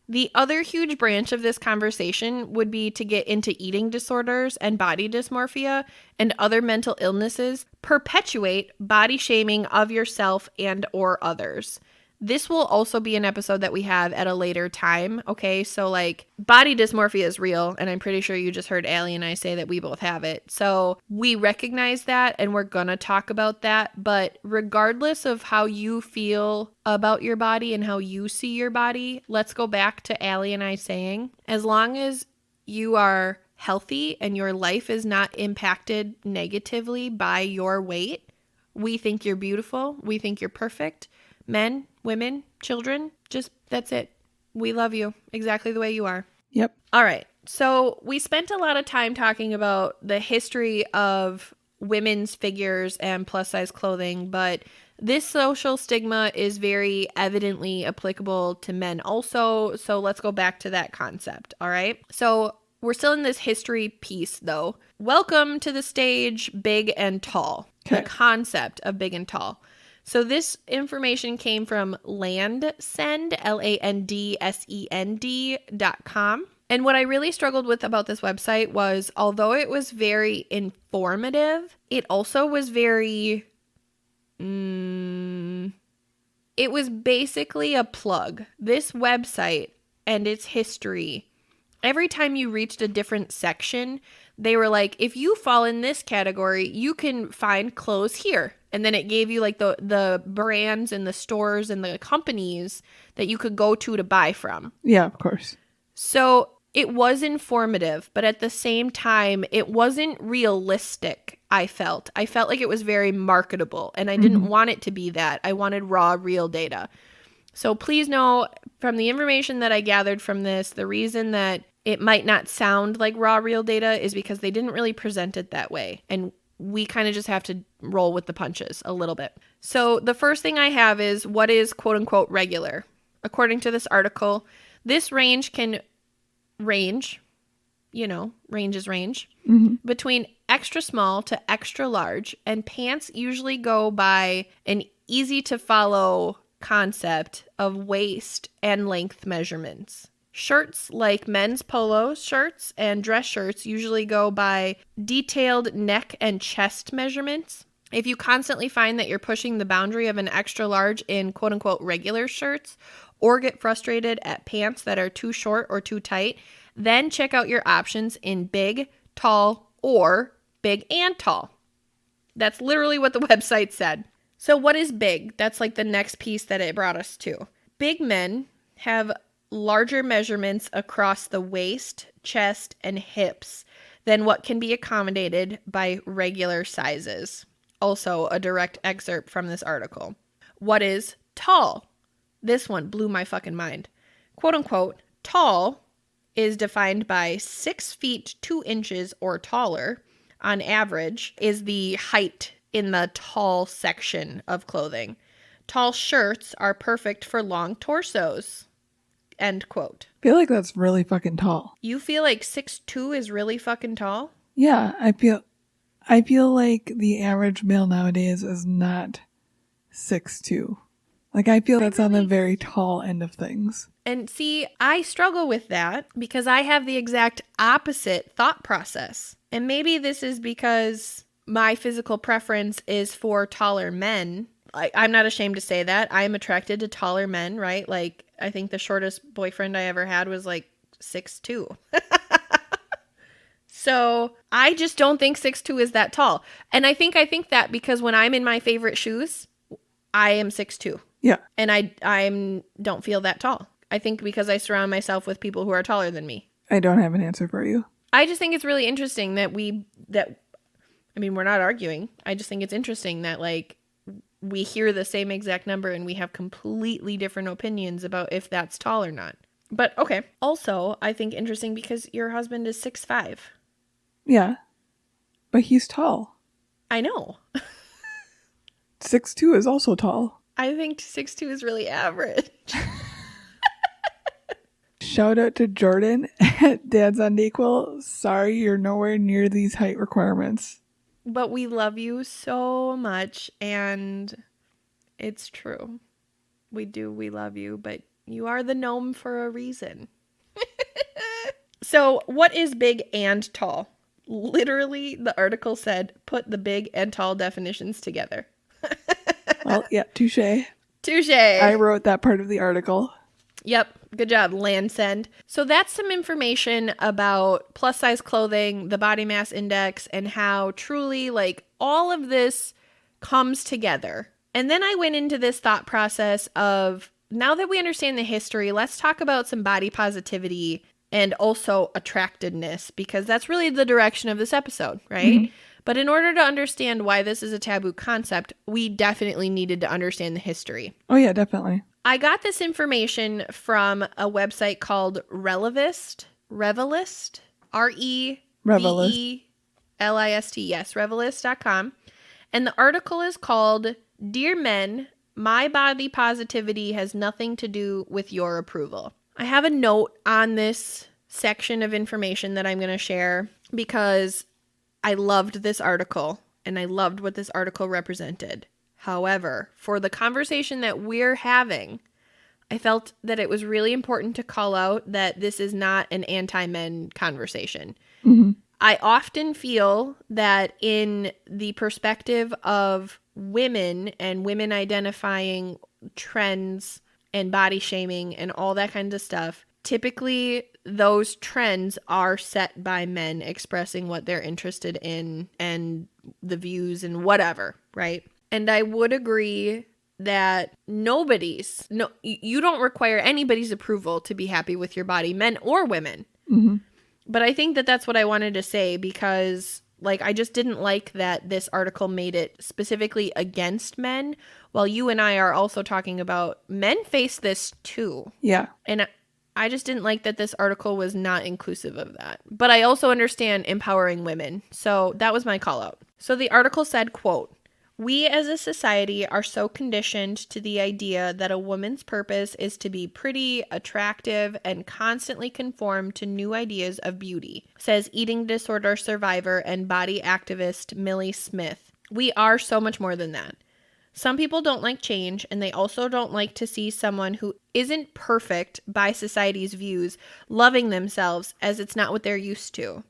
The other huge branch of this conversation would be to get into eating disorders and body dysmorphia and other mental illnesses perpetuate body shaming of yourself and or others. This will also be an episode that we have at a later time, okay? So, like, body dysmorphia is real, and I'm pretty sure you just heard Allie and I say that we both have it. So, we recognize that, and we're gonna talk about that, but regardless of how you feel about your body and how you see your body, let's go back to Allie and I saying, as long as you are healthy and your life is not impacted negatively by your weight, we think you're beautiful, we think you're perfect. Men, women, children, just that's it. We love you exactly the way you are. Yep. All right. So we spent a lot of time talking about the history of women's figures and plus size clothing, but this social stigma is very evidently applicable to men also. So let's go back to that concept. All right. So we're still in this history piece though. Welcome to the stage, Big and Tall. Okay. The concept of big and tall. So this information came from Landsend, LANDSEND.com. And what I really struggled with about this website was, although it was very informative, it also was very, it was basically a plug. This website and its history, every time you reached a different section, they were like, if you fall in this category, you can find clothes here. And then it gave you like the brands and the stores and the companies that you could go to buy from. Yeah, of course. So it was informative, but at the same time, it wasn't realistic, I felt. I felt like it was very marketable, and I didn't want it to be that. I wanted raw, real data. So please know from the information that I gathered from this, the reason that it might not sound like raw, real data is because they didn't really present it that way. And we kind of just have to roll with the punches a little bit. So the first thing I have is what is quote unquote regular? According to this article, this range can range, range is range, between extra small to extra large, and pants usually go by an easy to follow concept of waist and length measurements. Shirts like men's polo shirts and dress shirts usually go by detailed neck and chest measurements. If you constantly find that you're pushing the boundary of an extra large in quote unquote regular shirts, or get frustrated at pants that are too short or too tight, then check out your options in big, tall, or big and tall. That's literally what the website said. So what is big? That's like the next piece that it brought us to. Big men have larger measurements across the waist, chest, and hips than what can be accommodated by regular sizes. Also, a direct excerpt from this article. What is tall? This one blew my fucking mind. Quote unquote, tall is defined by 6 feet 2 inches or taller on average is the height in the tall section of clothing. Tall shirts are perfect for long torsos. End quote. I feel like that's really fucking tall. You feel like 6'2" is really fucking tall? Yeah, I feel like the average male nowadays is not 6'2". Like, I feel that's on the very tall end of things. And see, I struggle with that because I have the exact opposite thought process. And maybe this is because my physical preference is for taller men. I'm not ashamed to say that. I'm attracted to taller men, right? Like, I think the shortest boyfriend I ever had was like 6'2". So I just don't think 6'2" is that tall. And I think that because when I'm in my favorite shoes, I am 6'2". Yeah. And I don't feel that tall. I think because I surround myself with people who are taller than me. I don't have an answer for you. I just think it's really interesting that we're not arguing. I just think it's interesting that like we hear the same exact number and we have completely different opinions about if that's tall or not. But okay. Also, I think interesting because your husband is 6'5". Yeah. But he's tall. I know. 6'2" is also tall. I think 6'2" is really average. Shout out to Jordan at Dad's Unequal. Sorry, you're nowhere near these height requirements. But we love you so much, and it's true. We do. We love you, but you are the gnome for a reason. So, what is big and tall? Literally, the article said, put the big and tall definitions together. Well, yeah, touche. Touche. I wrote that part of the article. Yep. Good job, Landsend. So that's some information about plus size clothing, the body mass index, and how truly like all of this comes together. And then I went into this thought process of now that we understand the history, let's talk about some body positivity and also attractedness, because that's really the direction of this episode, right? Mm-hmm. But in order to understand why this is a taboo concept, we definitely needed to understand the history. Oh, yeah, definitely. I got this information from a website called Revelist, Revelist, Revelist, yes, Revelist.com. And the article is called, Dear Men, My Body Positivity Has Nothing to Do with Your Approval. I have a note on this section of information that I'm going to share because I loved this article and I loved what this article represented. However, for the conversation that we're having, I felt that it was really important to call out that this is not an anti-men conversation. Mm-hmm. I often feel that in the perspective of women and women identifying trends and body shaming and all that kind of stuff, typically those trends are set by men expressing what they're interested in and the views and whatever, right? And I would agree that you don't require anybody's approval to be happy with your body, men or women. Mm-hmm. But I think that that's what I wanted to say, because like I just didn't like that this article made it specifically against men, while you and I are also talking about men face this too. Yeah. And I just didn't like that this article was not inclusive of that. But I also understand empowering women. So that was my call out. So the article said, quote, "We as a society are so conditioned to the idea that a woman's purpose is to be pretty, attractive, and constantly conform to new ideas of beauty," says eating disorder survivor and body activist Millie Smith. We are so much more than that. Some people don't like change, and they also don't like to see someone who isn't perfect by society's views loving themselves, as it's not what they're used to.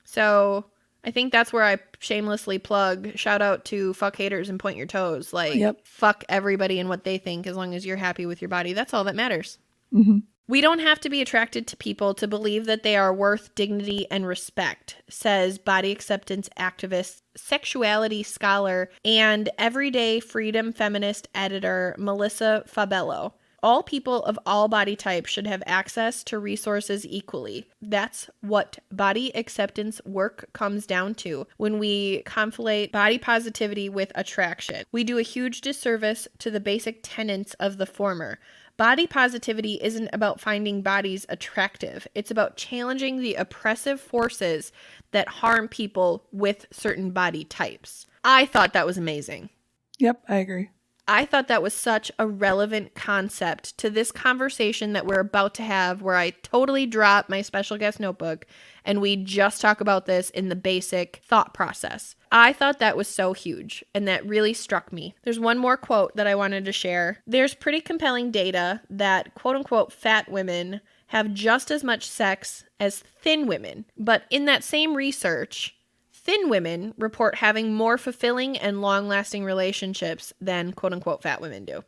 So I think that's where I shamelessly plug, shout out to fuck haters and point your toes. Like, Yep. Fuck everybody and what they think, as long as you're happy with your body. That's all that matters. Mm-hmm. We don't have to be attracted to people to believe that they are worth dignity and respect, says body acceptance activist, sexuality scholar, and everyday freedom feminist editor Melissa Fabello. All people of all body types should have access to resources equally. That's what body acceptance work comes down to when we conflate body positivity with attraction. We do a huge disservice to the basic tenets of the former. Body positivity isn't about finding bodies attractive. It's about challenging the oppressive forces that harm people with certain body types. I thought that was amazing. Yep, I agree. I thought that was such a relevant concept to this conversation that we're about to have, where I totally drop my special guest notebook and we just talk about this in the basic thought process. I thought that was so huge, and that really struck me. There's one more quote that I wanted to share. There's pretty compelling data that quote unquote fat women have just as much sex as thin women, but in that same research, thin women report having more fulfilling and long-lasting relationships than quote-unquote fat women do.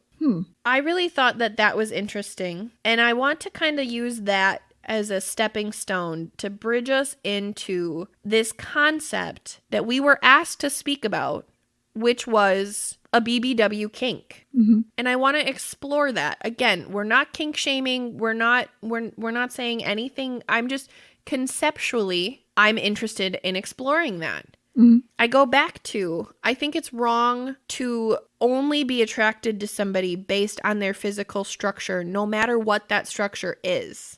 I really thought that that was interesting, and I want to kind of use that as a stepping stone to bridge us into this concept that we were asked to speak about, which was a BBW kink. Mm-hmm. And I want to explore that. Again, we're not kink shaming. We're not saying anything. I'm just conceptually, I'm interested in exploring that. Mm-hmm. I go back to, I think it's wrong to only be attracted to somebody based on their physical structure, no matter what that structure is.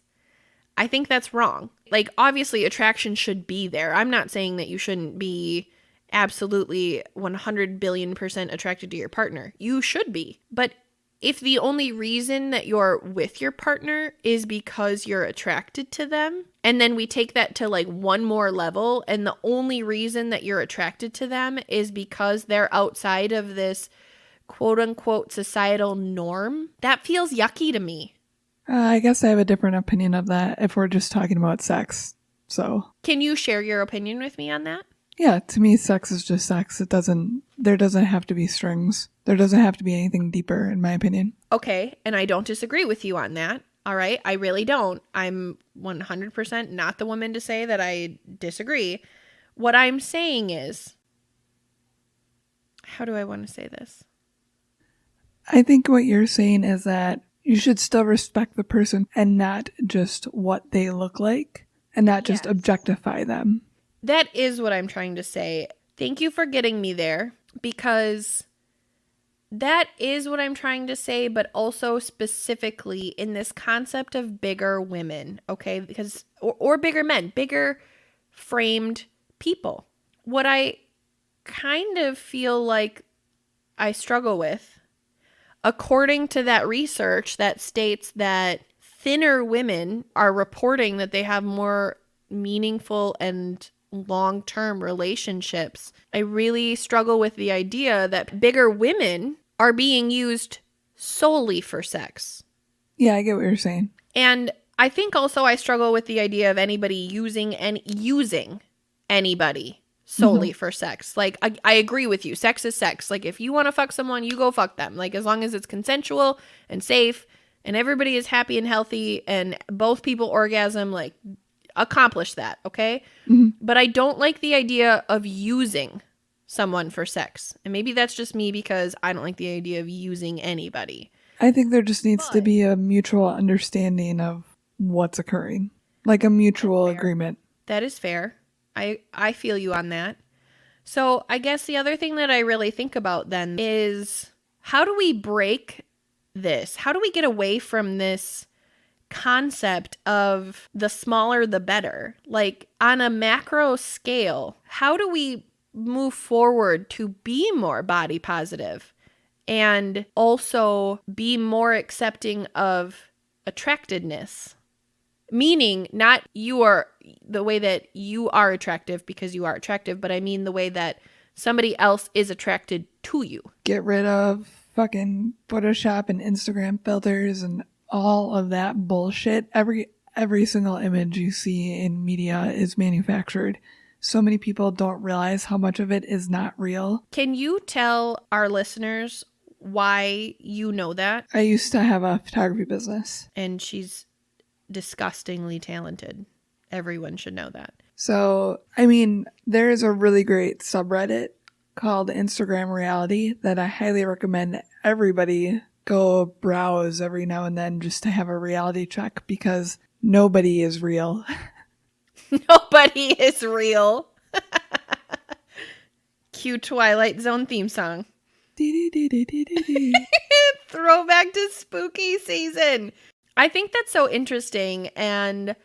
I think that's wrong. Like, obviously, attraction should be there. I'm not saying that you shouldn't be absolutely 100 billion% attracted to your partner. You should be. But if the only reason that you're with your partner is because you're attracted to them, and then we take that to like one more level, and the only reason that you're attracted to them is because they're outside of this quote unquote societal norm, that feels yucky to me. I guess I have a different opinion of that if we're just talking about sex. So, can you share your opinion with me on that? Yeah, to me, sex is just sex. There doesn't have to be strings. There doesn't have to be anything deeper, in my opinion. Okay, and I don't disagree with you on that. All right, I really don't. I'm 100% not the woman to say that I disagree. What I'm saying is, how do I want to say this? I think what you're saying is that you should still respect the person and not just what they look like, and not just objectify them. That is what I'm trying to say. Thank you for getting me there, because that is what I'm trying to say, but also specifically in this concept of bigger women, okay? Because or bigger men, bigger framed people. What I kind of feel like I struggle with, according to that research that states that thinner women are reporting that they have more meaningful and long-term relationships, I really struggle with the idea that bigger women are being used solely for sex. Yeah, I get what you're saying. And I think also I struggle with the idea of anybody using anybody solely for sex. Like, I agree with you. Sex is sex. Like, if you want to fuck someone, you go fuck them. Like, as long as it's consensual and safe, and everybody is happy and healthy and both people orgasm, like accomplish that, okay? Mm-hmm. But I don't like the idea of using someone for sex. And maybe that's just me because I don't like the idea of using anybody. I think there just needs to be a mutual understanding of what's occurring, like a mutual agreement. That is fair. I feel you on that. So I guess the other thing that I really think about then is, how do we break this? How do we get away from this concept of the smaller the better? Like on a macro scale, how do we move forward to be more body positive and also be more accepting of attractedness? Meaning not you are the way that you are attractive because you are attractive, but I mean the way that somebody else is attracted to you. Get rid of fucking Photoshop and Instagram filters and all of that bullshit. Every single image you see in media is manufactured. So many people don't realize how much of it is not real. Can you tell our listeners why you know that? I used to have a photography business. And she's disgustingly talented. Everyone should know that. So, I mean, there's a really great subreddit called Instagram Reality that I highly recommend everybody go browse every now and then just to have a reality check, because nobody is real. Nobody is real. Cue Twilight Zone theme song. Throwback to spooky season. I think that's so interesting, and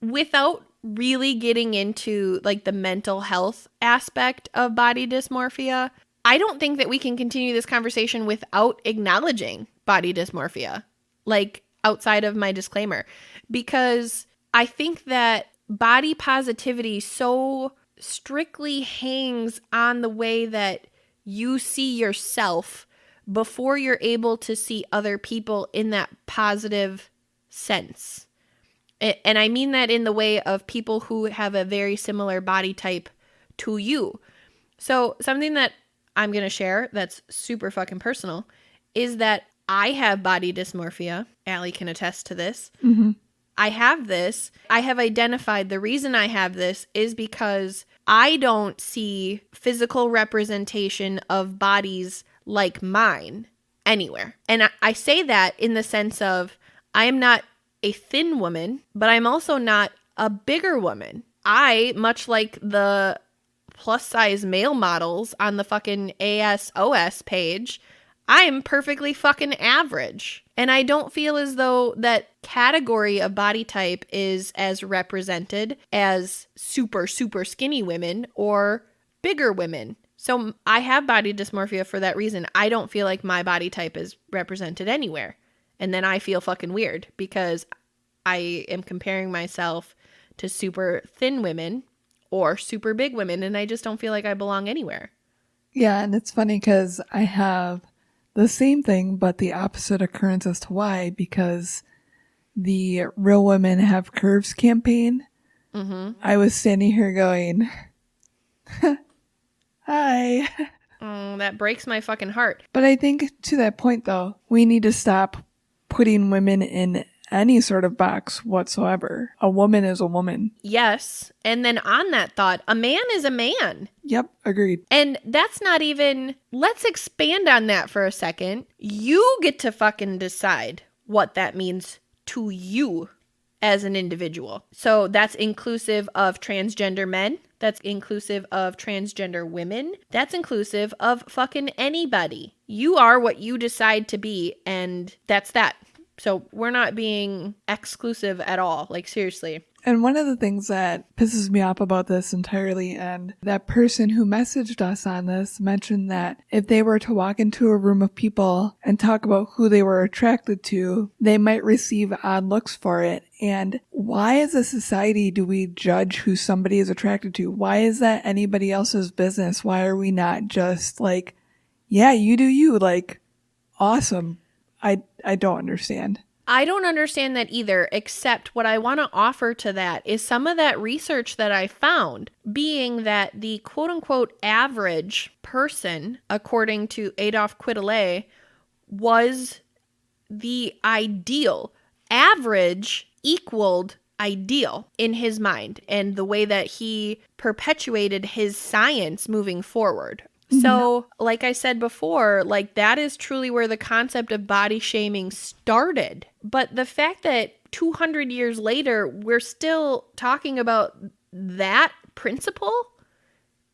without really getting into like the mental health aspect of body dysmorphia, I don't think that we can continue this conversation without acknowledging body dysmorphia, like outside of my disclaimer, because I think that body positivity so strictly hangs on the way that you see yourself before you're able to see other people in that positive sense. And I mean that in the way of people who have a very similar body type to you. So something that I'm going to share that's super fucking personal is that I have body dysmorphia. Allie can attest to this. Mm-hmm. I have this. I have identified the reason I have this is because I don't see physical representation of bodies like mine anywhere. And I say that in the sense of I am not a thin woman, but I'm also not a bigger woman. I, much like the plus size male models on the fucking ASOS page, I'm perfectly fucking average. And I don't feel as though that category of body type is as represented as super, super skinny women or bigger women. So I have body dysmorphia for that reason. I don't feel like my body type is represented anywhere. And then I feel fucking weird because I am comparing myself to super thin women or super big women, and I just don't feel like I belong anywhere. Yeah, and it's funny because I have the same thing, but the opposite occurrence as to why, because the Real Women Have Curves campaign, I was standing here going, hi. That breaks my fucking heart. But I think to that point, though, we need to stop putting women in any sort of box whatsoever. A woman is a woman. Yes. And then on that thought, a man is a man. Yep, agreed. And that's not even, let's expand on that for a second. You get to fucking decide what that means to you as an individual. So that's inclusive of transgender men. That's inclusive of transgender women. That's inclusive of fucking anybody. You are what you decide to be, and that's that. So we're not being exclusive at all. Like, seriously. And one of the things that pisses me off about this entirely, and that person who messaged us on this mentioned that if they were to walk into a room of people and talk about who they were attracted to, they might receive odd looks for it. And why as a society do we judge who somebody is attracted to? Why is that anybody else's business? Why are we not just like, yeah, you do you, like, awesome. I don't understand. I don't understand that either, except what I want to offer to that is some of that research that I found, being that the quote-unquote average person, according to Adolf Quetelet, was the ideal. Average equaled ideal in his mind and the way that he perpetuated his science moving forward. So, like I said before, like that is truly where the concept of body shaming started. But the fact that 200 years later, we're still talking about that principle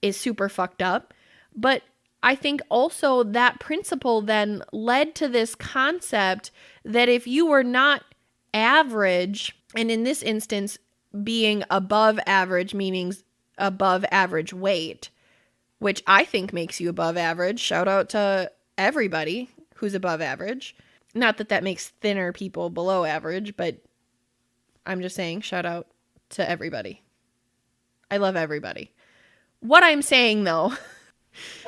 is super fucked up. But I think also that principle then led to this concept that if you were not average, and in this instance, being above average meaning above average weight, which I think makes you above average. Shout out to everybody who's above average. Not that that makes thinner people below average, but I'm just saying shout out to everybody. I love everybody. What I'm saying, though...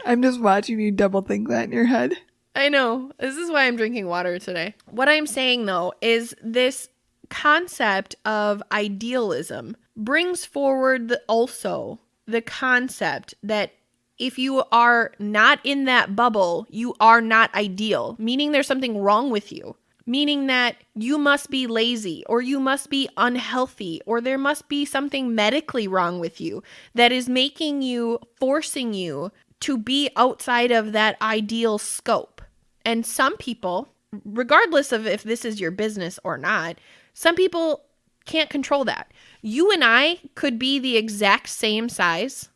I'm just watching you double think that in your head. I know. This is why I'm drinking water today. What I'm saying, though, is this concept of idealism brings forward also the concept that if you are not in that bubble, you are not ideal, meaning there's something wrong with you, meaning that you must be lazy or you must be unhealthy or there must be something medically wrong with you that is making you, forcing you to be outside of that ideal scope. And some people, regardless of if this is your business or not, some people can't control that. You and I could be the exact same size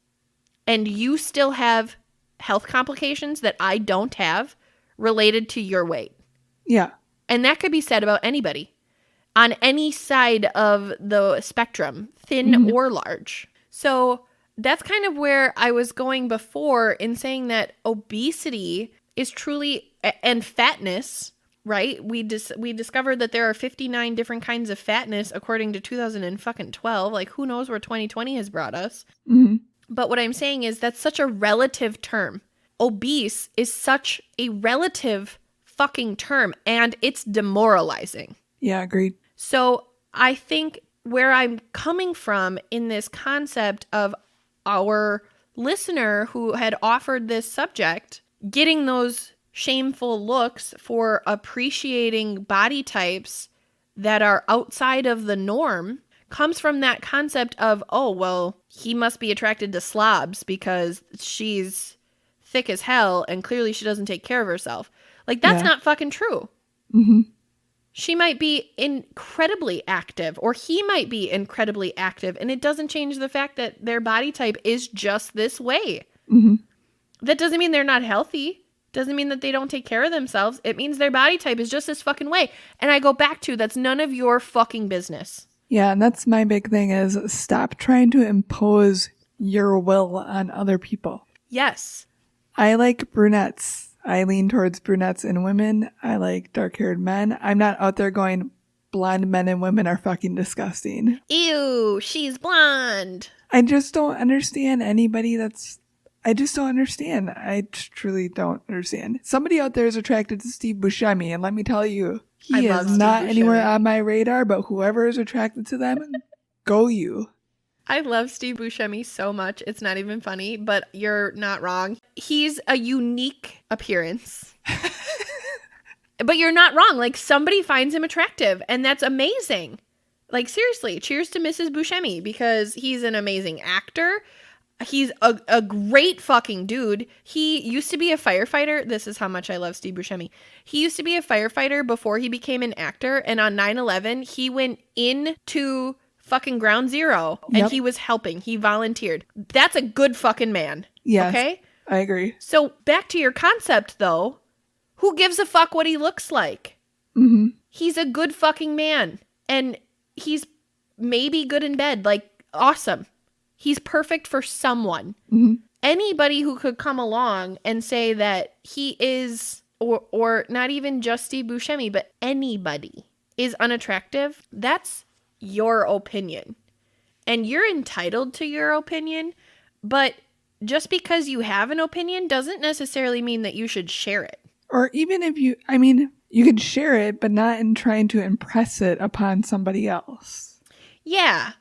and you still have health complications that I don't have related to your weight. Yeah. And that could be said about anybody on any side of the spectrum, thin or large. So that's kind of where I was going before in saying that obesity is truly, and fatness, right? We discovered that there are 59 different kinds of fatness according to 2012. Like, who knows where 2020 has brought us? Mm-hmm. But what I'm saying is that's such a relative term. Obese is such a relative fucking term, and it's demoralizing. Yeah, agreed. So I think where I'm coming from in this concept of our listener who had offered this subject, getting those shameful looks for appreciating body types that are outside of the norm, comes from that concept of, oh, well, he must be attracted to slobs because she's thick as hell and clearly she doesn't take care of herself. Like, that's not fucking true. Mm-hmm. She might be incredibly active or he might be incredibly active, and it doesn't change the fact that their body type is just this way. Mm-hmm. That doesn't mean they're not healthy. Doesn't mean that they don't take care of themselves. It means their body type is just this fucking way. And I go back to, that's none of your fucking business. Yeah, and that's my big thing is stop trying to impose your will on other people. Yes. I like brunettes. I lean towards brunettes in women. I like dark-haired men. I'm not out there going, blonde men and women are fucking disgusting. Ew, she's blonde. I just don't understand anybody I just don't understand. I truly don't understand. Somebody out there is attracted to Steve Buscemi, and let me tell you, he is not anywhere on my radar, but whoever is attracted to them, go you. I love Steve Buscemi so much. It's not even funny, but you're not wrong. He's a unique appearance. But you're not wrong. Like, somebody finds him attractive, and that's amazing. Like, seriously, cheers to Mrs. Buscemi, because he's an amazing actor. He's a great fucking dude. He used to be a firefighter. This is how much I love Steve Buscemi. He used to be a firefighter before he became an actor. And on 9/11, he went into fucking Ground Zero and he was helping. He volunteered. That's a good fucking man. Yes, okay? I agree. So back to your concept, though. Who gives a fuck what he looks like? Mm-hmm. He's a good fucking man. And he's maybe good in bed. Like, awesome. He's perfect for someone. Mm-hmm. Anybody who could come along and say that he is, or not even just Steve Buscemi, but anybody is unattractive, that's your opinion. And you're entitled to your opinion, but just because you have an opinion doesn't necessarily mean that you should share it. Or even if you could share it, but not in trying to impress it upon somebody else. Yeah.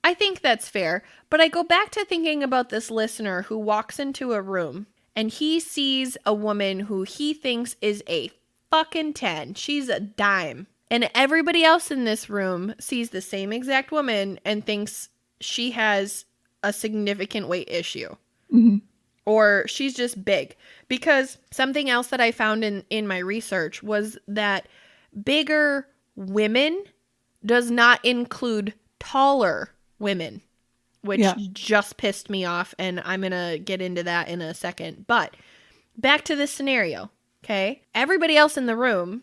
I think that's fair, but I go back to thinking about this listener who walks into a room and he sees a woman who he thinks is a fucking 10. She's a dime. And everybody else in this room sees the same exact woman and thinks she has a significant weight issue. Mm-hmm. Or she's just big. Because something else that I found in my research was that bigger women does not include taller women, which just pissed me off, and I'm going to get into that in a second. But back to this scenario, okay? Everybody else in the room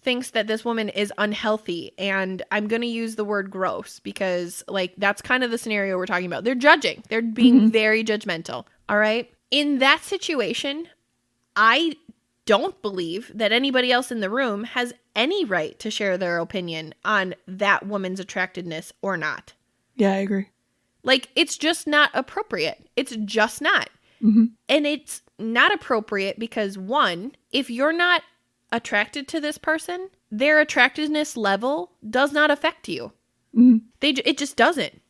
thinks that this woman is unhealthy, and I'm going to use the word gross because, like, that's kind of the scenario we're talking about. They're judging. They're being very judgmental, all right? In that situation, I don't believe that anybody else in the room has any right to share their opinion on that woman's attractiveness or not. Yeah, I agree. Like, it's just not appropriate. It's just not. Mm-hmm. And it's not appropriate because, one, if you're not attracted to this person, their attractiveness level does not affect you. Mm-hmm. It just doesn't.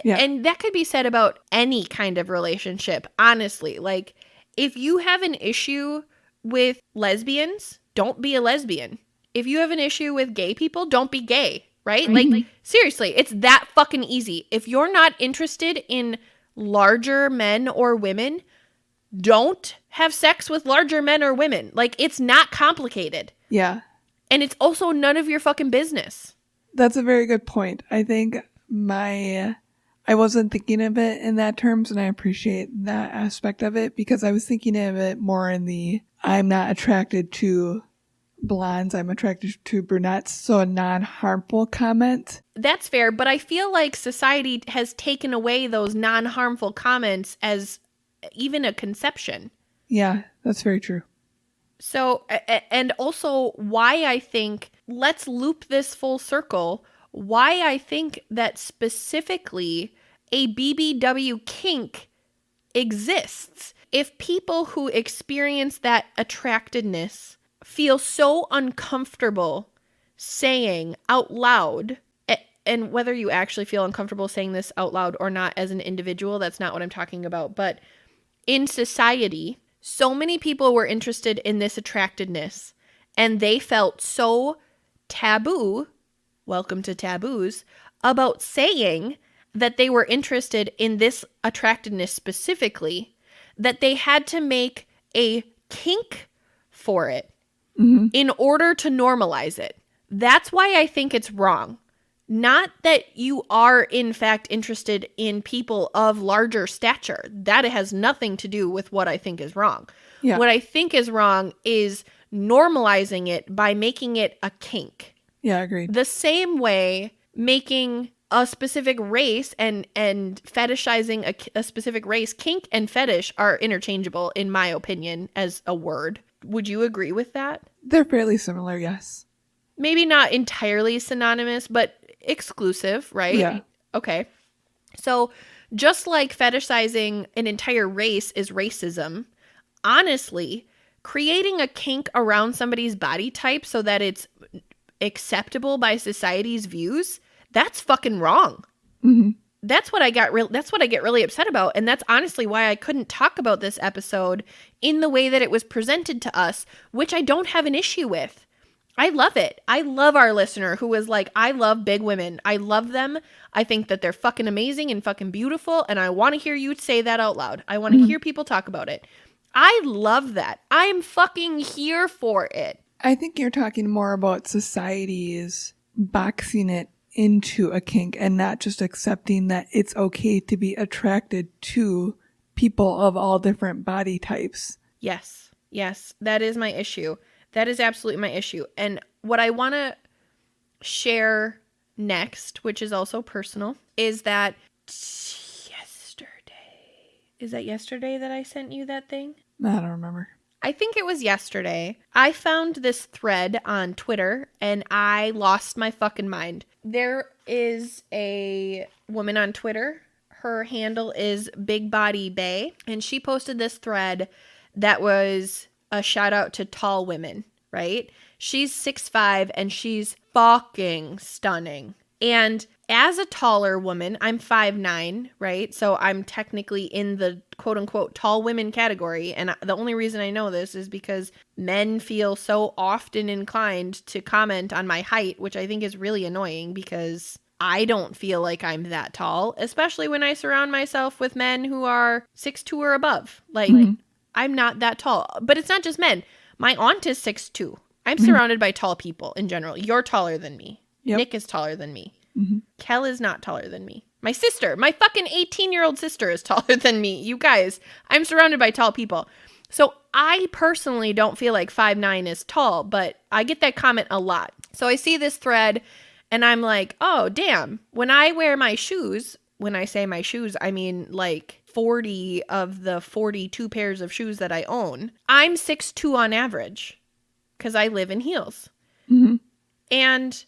Yeah. And that could be said about any kind of relationship, honestly. Like, if you have an issue with lesbians, don't be a lesbian. If you have an issue with gay people, don't be gay, right? Like, seriously, it's that fucking easy. If you're not interested in larger men or women, don't have sex with larger men or women. Like, it's not complicated. Yeah. And it's also none of your fucking business. That's a very good point. I think I wasn't thinking of it in that terms, and I appreciate that aspect of it because I was thinking of it more in the I'm not attracted to blondes, I'm attracted to brunettes, so a non-harmful comment. That's fair, but I feel like society has taken away those non-harmful comments as even a conception. Yeah, that's very true. So, and also why I think, let's loop this full circle, why I think that specifically a BBW kink exists. If people who experience that attractedness feel so uncomfortable saying out loud, and whether you actually feel uncomfortable saying this out loud or not as an individual, that's not what I'm talking about, but in society, so many people were interested in this attractedness, and they felt so taboo, welcome to taboos, about saying that they were interested in this attractedness specifically, that they had to make a kink for it in order to normalize it. That's why I think it's wrong. Not that you are, in fact, interested in people of larger stature. That has nothing to do with what I think is wrong. Yeah. What I think is wrong is normalizing it by making it a kink. Yeah, I agree. The same way making a specific race and fetishizing a specific race, kink and fetish are interchangeable, in my opinion, as a word. Would you agree with that? They're fairly similar, yes. Maybe not entirely synonymous, but exclusive, right? Yeah. Okay. So just like fetishizing an entire race is racism, honestly, creating a kink around somebody's body type so that it's acceptable by society's views, that's fucking wrong. Mm-hmm. That's what I get really upset about, and that's honestly why I couldn't talk about this episode in the way that it was presented to us, which I don't have an issue with. I love it. I love our listener who was like, I love big women. I love them. I think that they're fucking amazing and fucking beautiful, and I want to hear you say that out loud. I want to hear people talk about it. I love that. I'm fucking here for it. I think you're talking more about society's boxing it into a kink and not just accepting that it's okay to be attracted to people of all different body types. Yes. Yes. That is my issue. That is absolutely my issue. And what I want to share next, which is also personal, is that is that yesterday that I sent you that thing? I don't remember. I think it was yesterday. I found this thread on Twitter and I lost my fucking mind. There is a woman on Twitter. Her handle is Big Body Bae, and she posted this thread that was a shout out to tall women, right? She's 6'5" and she's fucking stunning. And as a taller woman, I'm 5'9", right? So I'm technically in the quote unquote tall women category. And the only reason I know this is because men feel so often inclined to comment on my height, which I think is really annoying because I don't feel like I'm that tall, especially when I surround myself with men who are 6'2" or above. Like, I'm not that tall. But it's not just men. My aunt is 6'2". I'm surrounded by tall people in general. You're taller than me. Yep. Nick is taller than me. Kel is not taller than me. My sister, my fucking 18-year-old sister is taller than me. You guys, I'm surrounded by tall people. So I personally don't feel like 5'9" is tall, but I get that comment a lot. So I see this thread and I'm like, oh, damn. When I wear my shoes, when I say my shoes, I mean like 40 of the 42 pairs of shoes that I own. I'm 6'2" on average because I live in heels. And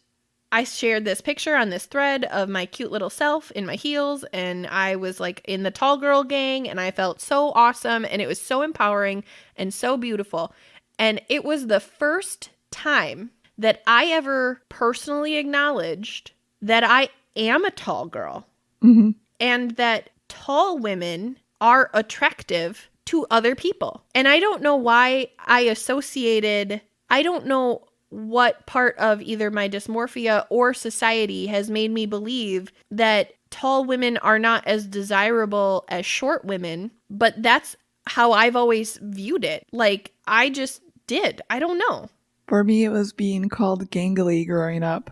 I shared this picture on this thread of my cute little self in my heels, and I was like in the tall girl gang, and I felt so awesome, and it was so empowering and so beautiful. And it was the first time that I ever personally acknowledged that I am a tall girl and that tall women are attractive to other people. And I don't know why I associated, I don't know what part of either my dysmorphia or society has made me believe that tall women are not as desirable as short women, but that's how I've always viewed it. Like, I just did. I don't know. For me, it was being called gangly growing up.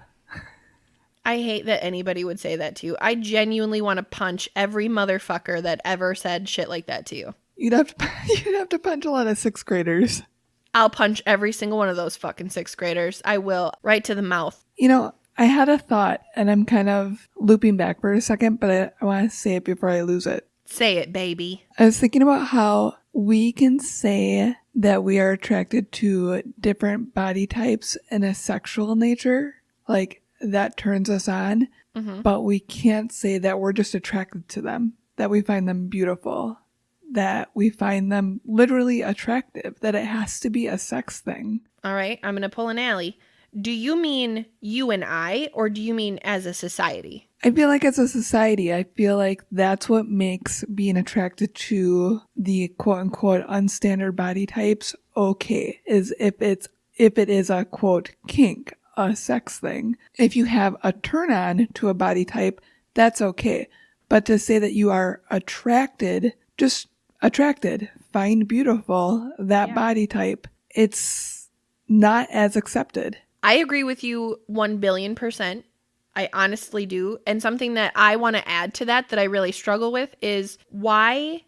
I hate that anybody would say that to you. I genuinely want to punch every motherfucker that ever said shit like that to you. You'd have to punch a lot of sixth graders. I'll punch every single one of those fucking sixth graders. I will. Right to the mouth. You know, I had a thought, and I'm kind of looping back for a second, but I want to say it before I lose it. Say it, baby. I was thinking about how we can say that we are attracted to different body types in a sexual nature. Like, that turns us on. But we can't say that we're just attracted to them, that we find them beautiful, that we find them literally attractive, that it has to be a sex thing. All right, I'm going to pull an alley. Do you mean you and I, or do you mean as a society? I feel like as a society, I feel like that's what makes being attracted to the quote-unquote unstandard body types okay, is if it is a quote kink, a sex thing. If you have a turn on to a body type, that's okay. But to say that you are attracted, just attracted, find beautiful, that body type, it's not as accepted. I agree with you 1,000,000,000%. I honestly do. And something that I want to add to that I really struggle with is why.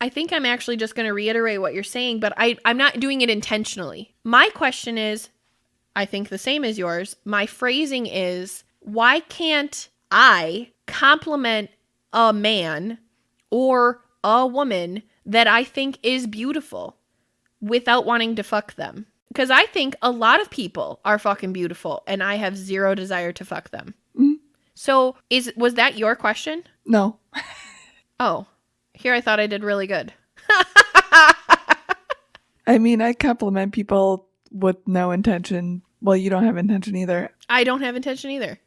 I think I'm actually just going to reiterate what you're saying, but I'm not doing it intentionally. My question is, I think the same as yours. My phrasing is, why can't I compliment a man or a woman that I think is beautiful without wanting to fuck them? Because I think a lot of people are fucking beautiful and I have zero desire to fuck them. So was that your question? No. Oh, here I thought I did really good. I mean, I compliment people with no intention. Well, you don't have intention either. I don't have intention either.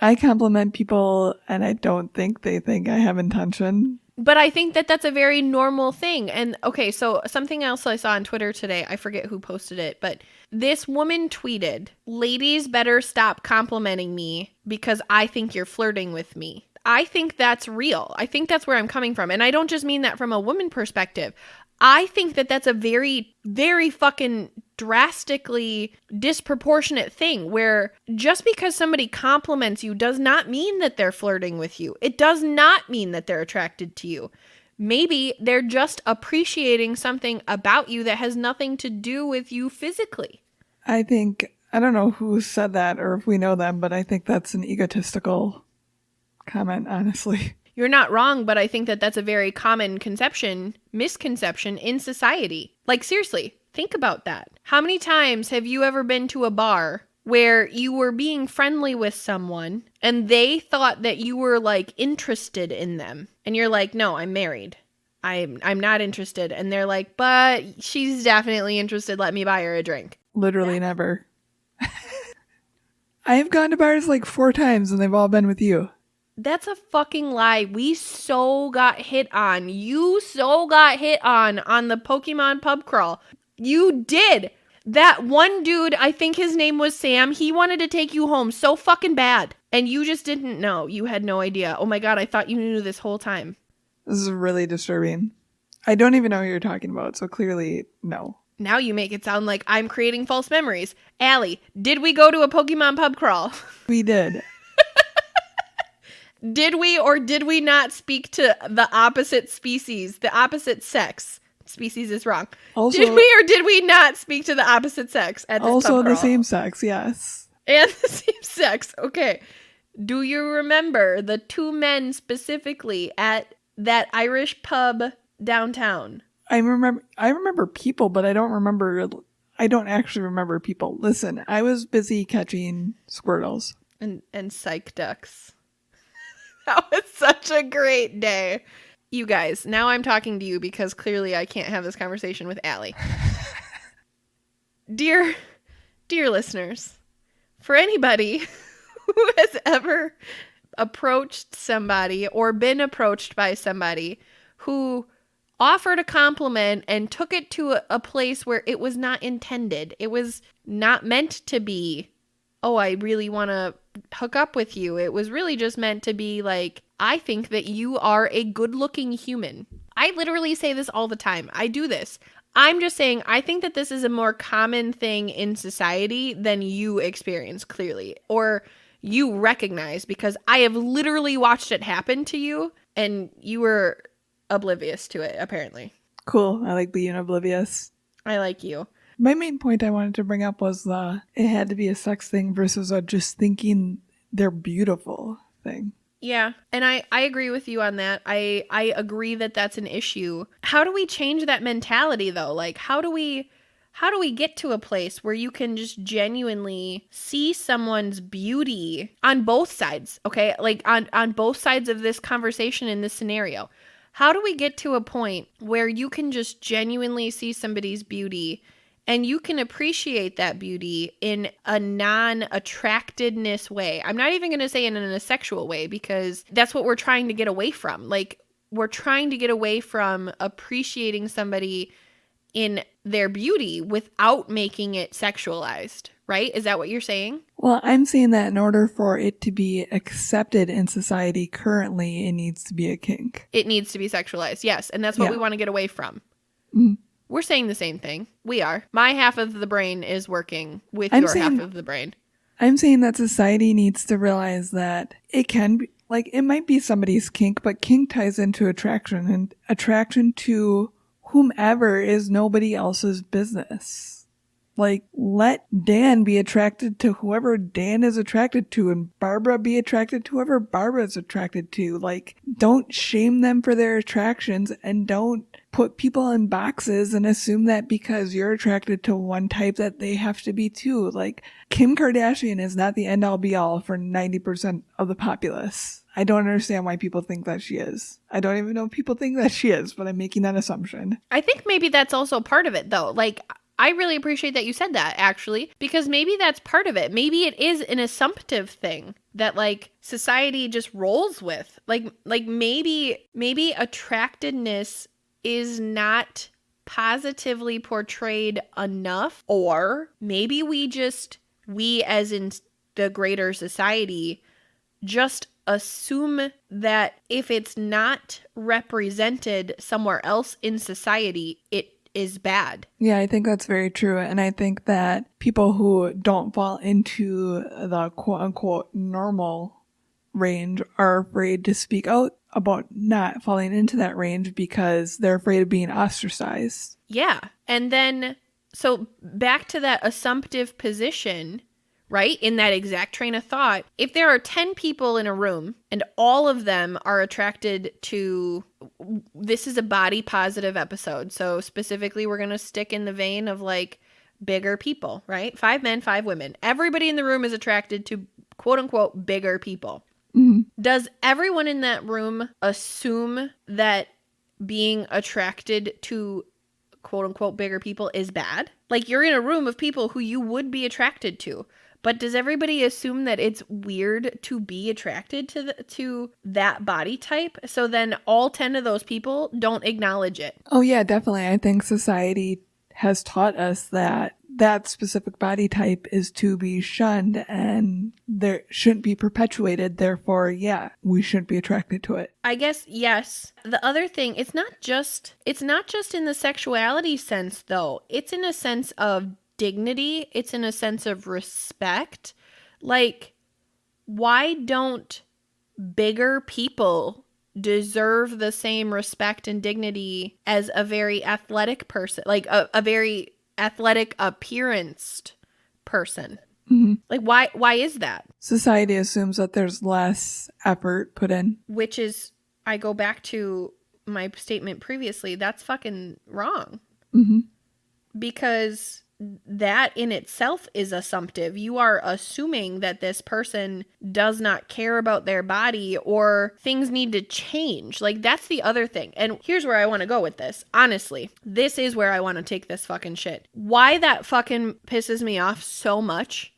I compliment people and I don't think they think I have intention. But I think that that's a very normal thing. And okay, so something else I saw on Twitter today, I forget who posted it, but this woman tweeted, "Ladies better stop complimenting me because I think you're flirting with me." I think that's real. I think that's where I'm coming from. And I don't just mean that from a woman perspective. I think that that's a very, very fucking drastically disproportionate thing where just because somebody compliments you does not mean that they're flirting with you. It does not mean that they're attracted to you. Maybe they're just appreciating something about you that has nothing to do with you physically. I don't know who said that or if we know them, but I think that's an egotistical comment, honestly. You're not wrong, but I think that that's a very common misconception in society. Like, seriously, think about that. How many times have you ever been to a bar where you were being friendly with someone and they thought that you were like interested in them? And you're like, no, I'm married. I'm not interested. And they're like, but she's definitely interested. Let me buy her a drink. Literally never. I've gone to bars like 4 times and they've all been with you. That's a fucking lie. We so got hit on. You so got hit on the Pokemon pub crawl. You did. That one dude, I think his name was Sam, he wanted to take you home so fucking bad. And you just didn't know. You had no idea. Oh my God, I thought you knew this whole time. This is really disturbing. I don't even know who you're talking about, so clearly, no. Now you make it sound like I'm creating false memories. Allie, did we go to a Pokemon pub crawl? We did. Did we or did we not speak to the opposite species, the opposite sex? Species is wrong. Also, did we or did we not speak to the opposite sex at this also pub the crawl? same sex, yes. And the same sex. Okay. Do you remember the 2 men specifically at that Irish pub downtown? I remember people, but I don't actually remember people. Listen, I was busy catching squirtles. And psych ducks. That was such a great day. You guys, now I'm talking to you because clearly I can't have this conversation with Allie. Dear listeners, for anybody who has ever approached somebody or been approached by somebody who offered a compliment and took it to a place where it was not intended, it was not meant to be, oh, I really want to hook up with you. It was really just meant to be like, I think that you are a good-looking human. I literally say this all the time. I do this. I'm just saying, I think that this is a more common thing in society than you experience clearly, or you recognize, because I have literally watched it happen to you, and you were oblivious to it, apparently. Cool. I like being oblivious. I like you. My main point I wanted to bring up was it had to be a sex thing versus a just thinking they're beautiful thing. Yeah, and I agree with you on that. I agree that that's an issue. How do we change that mentality, though? Like, how do we get to a place where you can just genuinely see someone's beauty on both sides, okay? Like, on both sides of this conversation in this scenario. How do we get to a point where you can just genuinely see somebody's beauty and you can appreciate that beauty in a non-attractedness way? I'm not even going to say in a sexual way, because that's what we're trying to get away from. Like, we're trying to get away from appreciating somebody in their beauty without making it sexualized, right? Is that what you're saying? Well, I'm saying that in order for it to be accepted in society currently, it needs to be a kink. It needs to be sexualized, yes. And that's what we want to get away from. Mm-hmm. We're saying the same thing. We are. My half of the brain is working with your half of the brain. I'm saying that society needs to realize that it can be, like, it might be somebody's kink, but kink ties into attraction, and attraction to whomever is nobody else's business. Like, let Dan be attracted to whoever Dan is attracted to, and Barbara be attracted to whoever Barbara is attracted to. Like, don't shame them for their attractions, and don't put people in boxes and assume that because you're attracted to one type that they have to be too. Like, Kim Kardashian is not the end all be all for 90% of the populace. I don't understand why people think that she is. I don't even know if people think that she is, but I'm making that assumption. I think maybe that's also part of it, though. Like, I really appreciate that you said that, actually, because maybe that's part of it. Maybe it is an assumptive thing that, like, society just rolls with. Like maybe attractedness is not positively portrayed enough, or maybe we as in the greater society just assume that if it's not represented somewhere else in society, it is bad. Yeah, I think that's very true. And I think that people who don't fall into the quote-unquote normal range are afraid to speak out about not falling into that range because they're afraid of being ostracized. Yeah. And then, so back to that assumptive position, right? In that exact train of thought, if there are 10 people in a room and all of them are attracted to, this is a body positive episode. So specifically, we're going to stick in the vein of like bigger people, right? 5 men, 5 women. Everybody in the room is attracted to quote unquote bigger people. Mm-hmm. Does everyone in that room assume that being attracted to quote unquote bigger people is bad? Like, you're in a room of people who you would be attracted to, But does everybody assume that it's weird to be attracted to that body type? So then all 10 of those people don't acknowledge it. Oh yeah, definitely. I think society has taught us that that specific body type is to be shunned and there shouldn't be perpetuated. Therefore, yeah, we shouldn't be attracted to it. I guess, yes. The other thing, it's not just in the sexuality sense though. It's in a sense of dignity. It's in a sense of respect. Like, why don't bigger people deserve the same respect and dignity as a very athletic person, like a very athletic appearanced person? Mm-hmm. Like, why is that? Society assumes that there's less effort put in. Which is, I go back to my statement previously, that's fucking wrong. Mm-hmm. Because that in itself is assumptive. You are assuming that this person does not care about their body or things need to change. Like, that's the other thing. And here's where I want to go with this. Honestly, this is where I want to take this fucking shit. Why that fucking pisses me off so much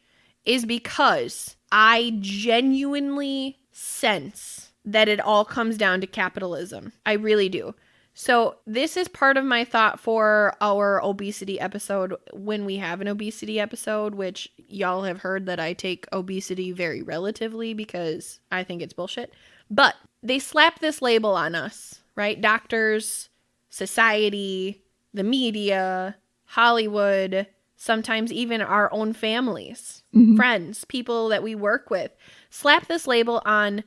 is because I genuinely sense that it all comes down to capitalism. I really do. So this is part of my thought for our obesity episode when we have an obesity episode, which y'all have heard that I take obesity very relatively because I think it's bullshit. But they slap this label on us, right? Doctors, society, the media, Hollywood, sometimes even our own families, friends, people that we work with, slap this label on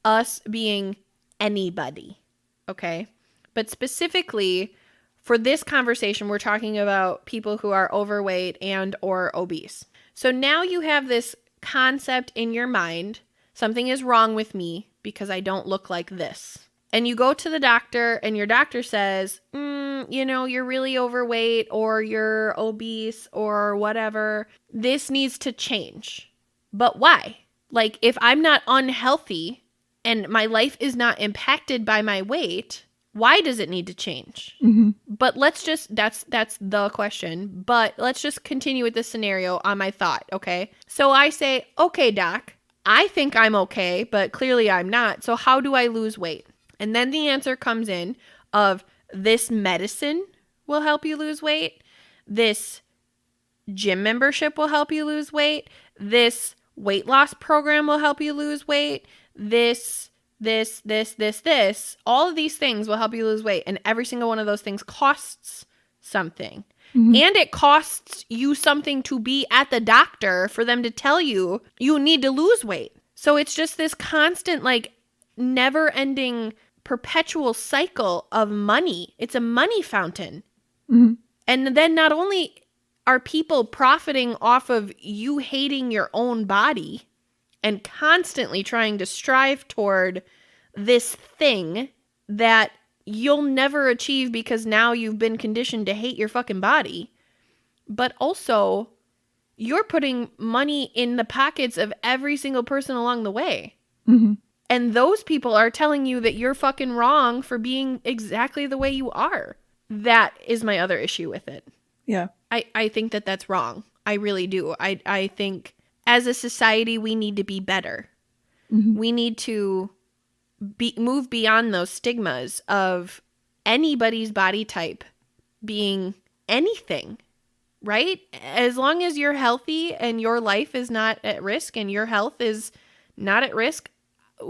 us being anybody, okay? But specifically for this conversation, we're talking about people who are overweight and or obese. So now you have this concept in your mind, something is wrong with me because I don't look like this. And you go to the doctor and your doctor says, you're really overweight or you're obese or whatever. This needs to change. But why? Like, if I'm not unhealthy and my life is not impacted by my weight, why does it need to change? Mm-hmm. But that's the question. But let's just continue with this scenario on my thought, okay? So I say, okay, doc, I think I'm okay, but clearly I'm not. So how do I lose weight? And then the answer comes in of this medicine will help you lose weight. This gym membership will help you lose weight. This weight loss program will help you lose weight. This, all of these things will help you lose weight. And every single one of those things costs something. Mm-hmm. And it costs you something to be at the doctor for them to tell you you need to lose weight. So it's just this constant, like, never-ending, perpetual cycle of money. It's a money fountain. Mm-hmm. And then not only are people profiting off of you hating your own body and constantly trying to strive toward this thing that you'll never achieve because now you've been conditioned to hate your fucking body, but also you're putting money in the pockets of every single person along the way. Mm-hmm. And those people are telling you that you're fucking wrong for being exactly the way you are. That is my other issue with it. Yeah. I think that that's wrong. I really do. I think as a society, we need to be better. Mm-hmm. We need to move beyond those stigmas of anybody's body type being anything, right? As long as you're healthy and your life is not at risk and your health is not at risk,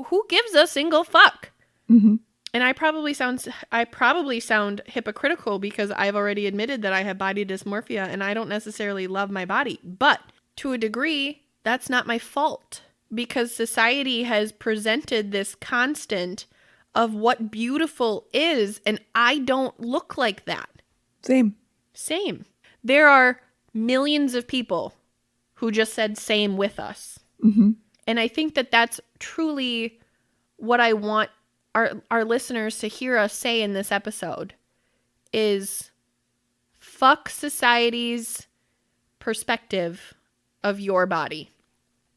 who gives a single fuck? Mm-hmm. And I probably sound hypocritical because I've already admitted that I have body dysmorphia and I don't necessarily love my body. But to a degree, that's not my fault because society has presented this constant of what beautiful is, and I don't look like that. Same. There are millions of people who just said same with us. Mm-hmm. And I think that that's truly what I want our listeners to hear us say in this episode is fuck society's perspective of your body.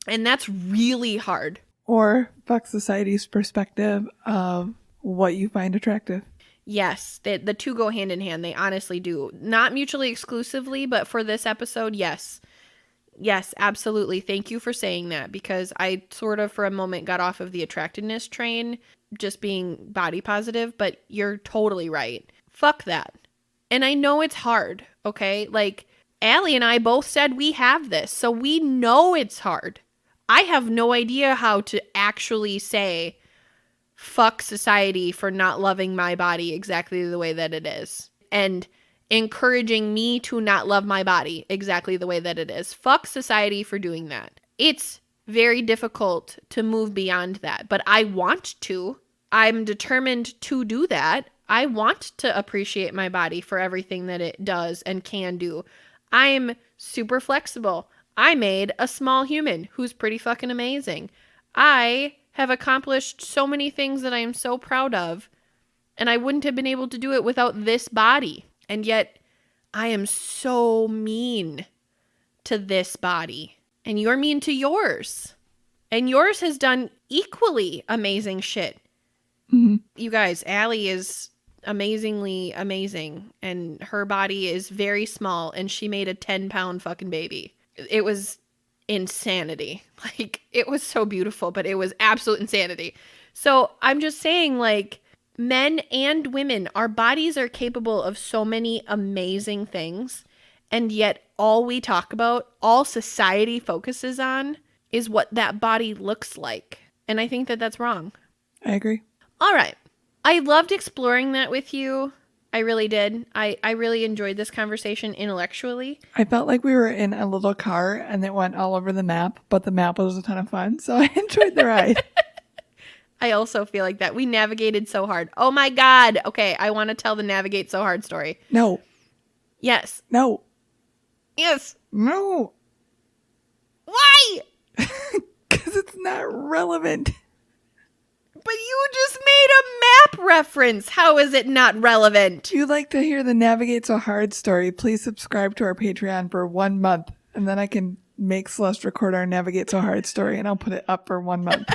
And that's really hard. Or fuck society's perspective of what you find attractive. Yes, the two go hand in hand. They honestly do. Not mutually exclusively, but for this episode, yes. Yes, absolutely. Thank you for saying that, because I sort of for a moment got off of the attractiveness train, just being body positive, but you're totally right. Fuck that. And I know it's hard, okay? Like, Allie and I both said we have this, so we know it's hard. I have no idea how to actually say, fuck society for not loving my body exactly the way that it is, and encouraging me to not love my body exactly the way that it is. Fuck society for doing that. It's very difficult to move beyond that, but I want to. I'm determined to do that. I want to appreciate my body for everything that it does and can do. I'm super flexible. I made a small human who's pretty fucking amazing. I have accomplished so many things that I am so proud of, and I wouldn't have been able to do it without this body. And yet, I am so mean to this body. And you're mean to yours. And yours has done equally amazing shit. Mm-hmm. You guys, Allie is amazingly amazing. And her body is very small. And she made a 10-pound fucking baby. It was insanity. Like, it was so beautiful, but it was absolute insanity. So I'm just saying, like, men and women, our bodies are capable of so many amazing things, and yet all we talk about, all society focuses on, is what that body looks like. And I think that that's wrong. I agree. All right. I loved exploring that with you. I really did. I really enjoyed this conversation intellectually. I felt like we were in a little car and it went all over the map, but the map was a ton of fun, so I enjoyed the ride. I also feel like that. We navigated so hard. Oh my God. Okay, I want to tell the Navigate So Hard story. No. Yes. No. Yes. No. Why? Because it's not relevant. But you just made a map reference. How is it not relevant? If you'd like to hear the Navigate So Hard story, please subscribe to our Patreon for 1 month, and then I can make Celeste record our Navigate So Hard story, and I'll put it up for 1 month.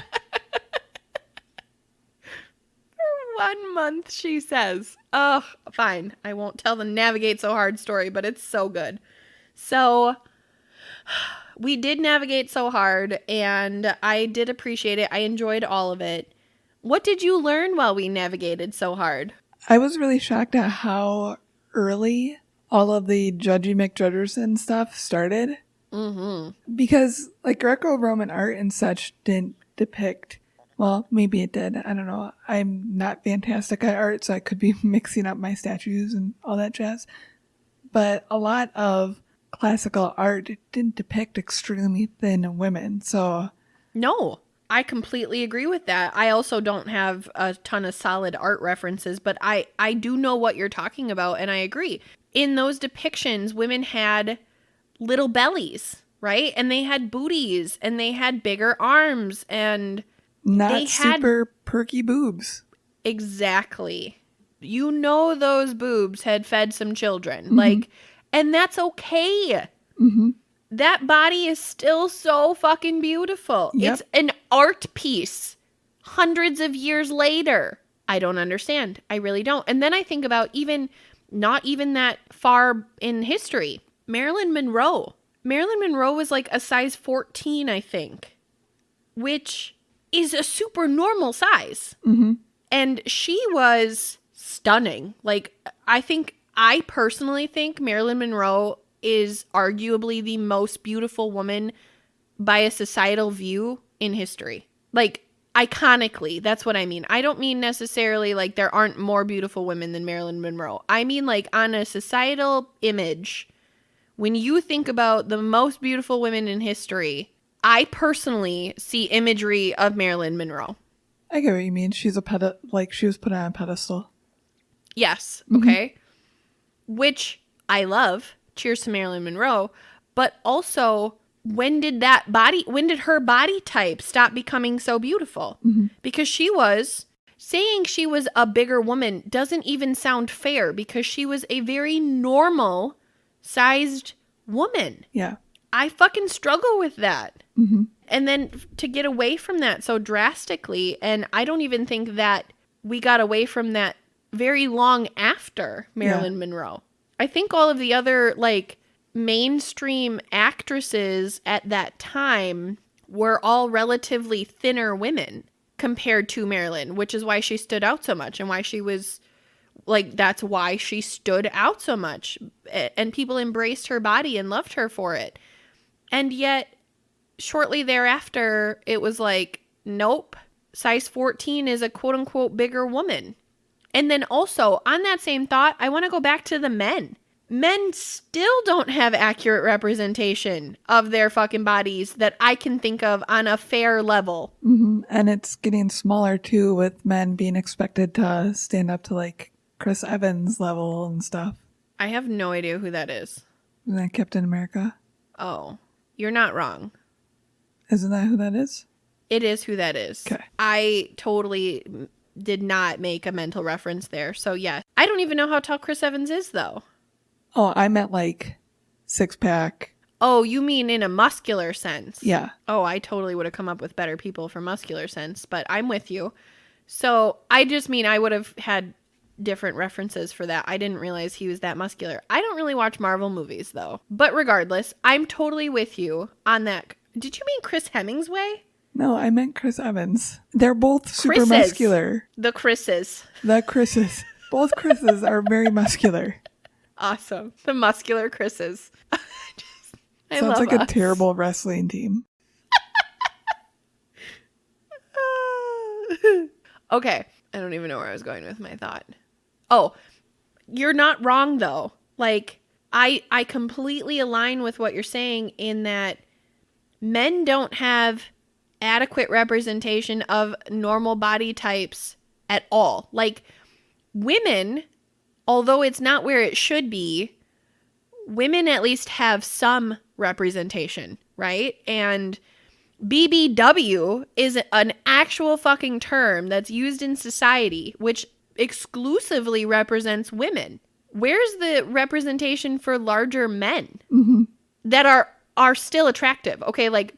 1 month, she says. Oh, fine. I won't tell the Navigate So Hard story, but it's so good. So, we did navigate so hard, and I did appreciate it. I enjoyed all of it. What did you learn while we navigated so hard? I was really shocked at how early all of the Judgy McJudgerson stuff started. Mm-hmm. Because, like, Greco-Roman art and such didn't depict... Well, maybe it did. I don't know. I'm not fantastic at art, so I could be mixing up my statues and all that jazz. But a lot of classical art didn't depict extremely thin women, so... No, I completely agree with that. I also don't have a ton of solid art references, but I do know what you're talking about, and I agree. In those depictions, women had little bellies, right? And they had booties, and they had bigger arms, and... Not super perky boobs. Exactly. You know those boobs had fed some children. Mm-hmm. Like, and that's okay. Mm-hmm. That body is still so fucking beautiful. Yep. It's an art piece. Hundreds of years later. I don't understand. I really don't. And then I think about not even that far in history. Marilyn Monroe. Marilyn Monroe was like a size 14, I think. Which... is a super normal size. Mm-hmm. And she was stunning. Like, I personally think Marilyn Monroe is arguably the most beautiful woman by a societal view in history. Like, iconically, that's what I mean. I don't mean necessarily like there aren't more beautiful women than Marilyn Monroe. I mean like on a societal image, when you think about the most beautiful women in history, I personally see imagery of Marilyn Monroe. I get what you mean. She's she was put on a pedestal. Yes. Okay. Mm-hmm. Which I love. Cheers to Marilyn Monroe. But also, when did her body type stop becoming so beautiful? Mm-hmm. Because saying she was a bigger woman doesn't even sound fair, because she was a very normal sized woman. Yeah. I fucking struggle with that. Mm-hmm. And then to get away from that so drastically, and I don't even think that we got away from that very long after Marilyn Monroe. I think all of the other, like, mainstream actresses at that time were all relatively thinner women compared to Marilyn, which is why she stood out so much and why she was like, that's why she stood out so much. And people embraced her body and loved her for it. And yet, shortly thereafter, it was like, nope, size 14 is a quote unquote bigger woman. And then also, on that same thought, I want to go back to the men. Men still don't have accurate representation of their fucking bodies that I can think of on a fair level. Mm-hmm. And it's getting smaller too, with men being expected to stand up to like Chris Evans level and stuff. I have no idea who that is. Isn't that Captain America? Oh, you're not wrong. Isn't that who that is? It is who that is. Okay. I totally did not make a mental reference there. So yeah, I don't even know how tall Chris Evans is though. Oh, I meant like 6-pack. Oh, you mean in a muscular sense? Yeah. Oh, I totally would have come up with better people for muscular sense, but I'm with you. So I just mean I would have had different references for that. I didn't realize he was that muscular. I don't really watch Marvel movies though. But regardless, I'm totally with you on that. Did you mean Chris Hemingway? No, I meant Chris Evans. They're both super Chris's. muscular. The Chris's. The Chris's. Both Chris's are very muscular. Awesome. The muscular Chris's. I Sounds love like a us. terrible wrestling team. Okay. I don't even know where I was going with my thought. Oh, you're not wrong though. Like, I completely align with what you're saying in that men don't have adequate representation of normal body types at all. Like, women, although it's not where it should be, women at least have some representation, right? And BBW is an actual fucking term that's used in society, which exclusively represents women. Where's the representation for larger men that are still attractive? Okay, like,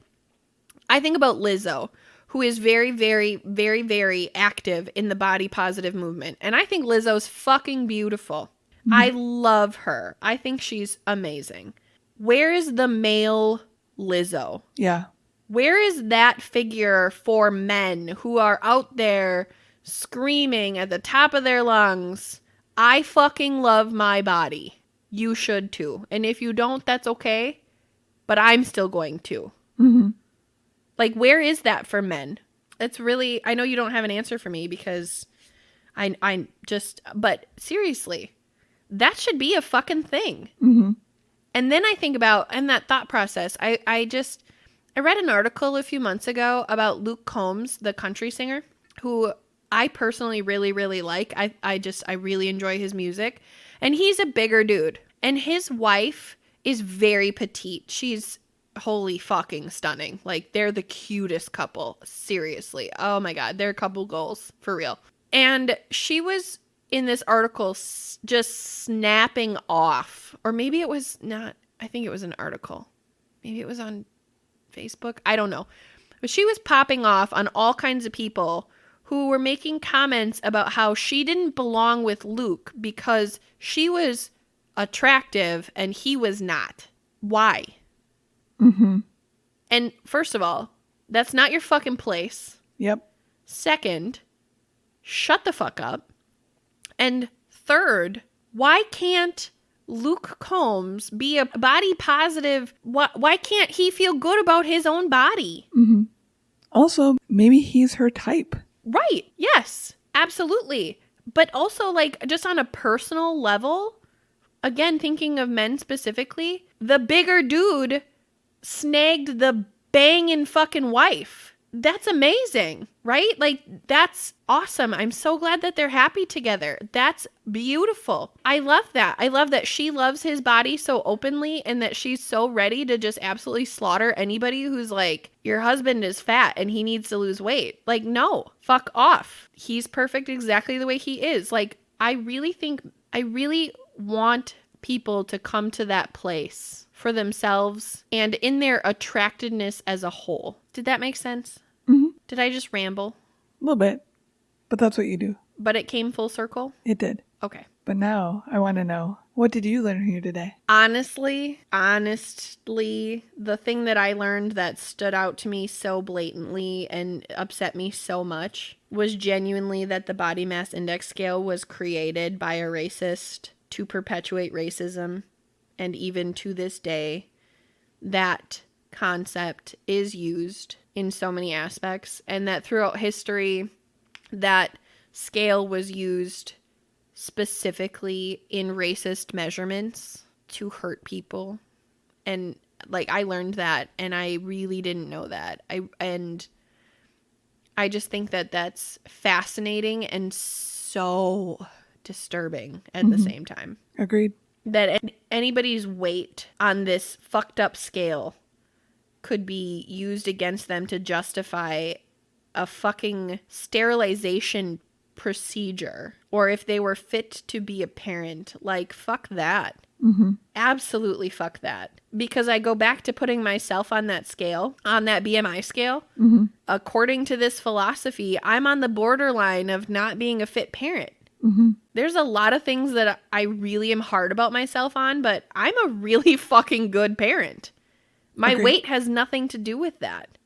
I think about Lizzo, who is very, very, very, very active in the body positive movement. And I think Lizzo's fucking beautiful. I love her. I think she's amazing. Where is the male Lizzo? Yeah. Where is that figure for men who are out there screaming at the top of their lungs, I fucking love my body. You should too. And if you don't, that's okay. But I'm still going to. Mm-hmm. Like, where is that for men? It's really, I know you don't have an answer for me because I just, but seriously, that should be a fucking thing. Mm-hmm. And then I think about, in that thought process, I read an article a few months ago about Luke Combs, the country singer, who I personally really, really like. I really enjoy his music. And he's a bigger dude. And his wife is very petite. She's holy fucking stunning. Like, they're the cutest couple. Seriously. Oh my God. They're couple goals. For real. And she was in this article just snapping off. Or maybe it was not. I think it was an article. Maybe it was on Facebook. I don't know. But she was popping off on all kinds of people who were making comments about how she didn't belong with Luke because she was attractive and he was not. Why? Mm-hmm. And first of all, that's not your fucking place. Yep. Second, shut the fuck up. And third, why can't Luke Combs be a body positive? Why can't he feel good about his own body? Mm-hmm. Also, maybe he's her type. Right. Yes, absolutely. But also, like, just on a personal level, again, thinking of men specifically, the bigger dude snagged the banging fucking wife. That's amazing, right? Like, that's awesome. I'm so glad that they're happy together. That's beautiful. I love that. I love that she loves his body so openly and that she's so ready to just absolutely slaughter anybody who's like, your husband is fat and he needs to lose weight. Like, no, fuck off. He's perfect exactly the way he is. Like, I really want people to come to that place for themselves and in their attractedness as a whole. Did that make sense? Mm-hmm. Did I just ramble? A little bit. But that's what you do. But it came full circle? It did. Okay. But now I want to know, What did you learn here today? Honestly, the thing that I learned that stood out to me so blatantly and upset me so much was genuinely that the body mass index scale was created by a racist to perpetuate racism. And even to this day, that concept is used in so many aspects. And that throughout history, that scale was used specifically in racist measurements to hurt people. And like, I learned that, and I really didn't know that. I just think that that's fascinating and so disturbing at the same time. Agreed. That anybody's weight on this fucked up scale could be used against them to justify a fucking sterilization procedure, or if they were fit to be a parent. Like, fuck that. Absolutely fuck that. Because I go back to putting myself on that scale, on that BMI scale. According to this philosophy, I'm on the borderline of not being a fit parent. There's a lot of things that I really am hard about myself on, but I'm a really fucking good parent. My weight has nothing to do with that.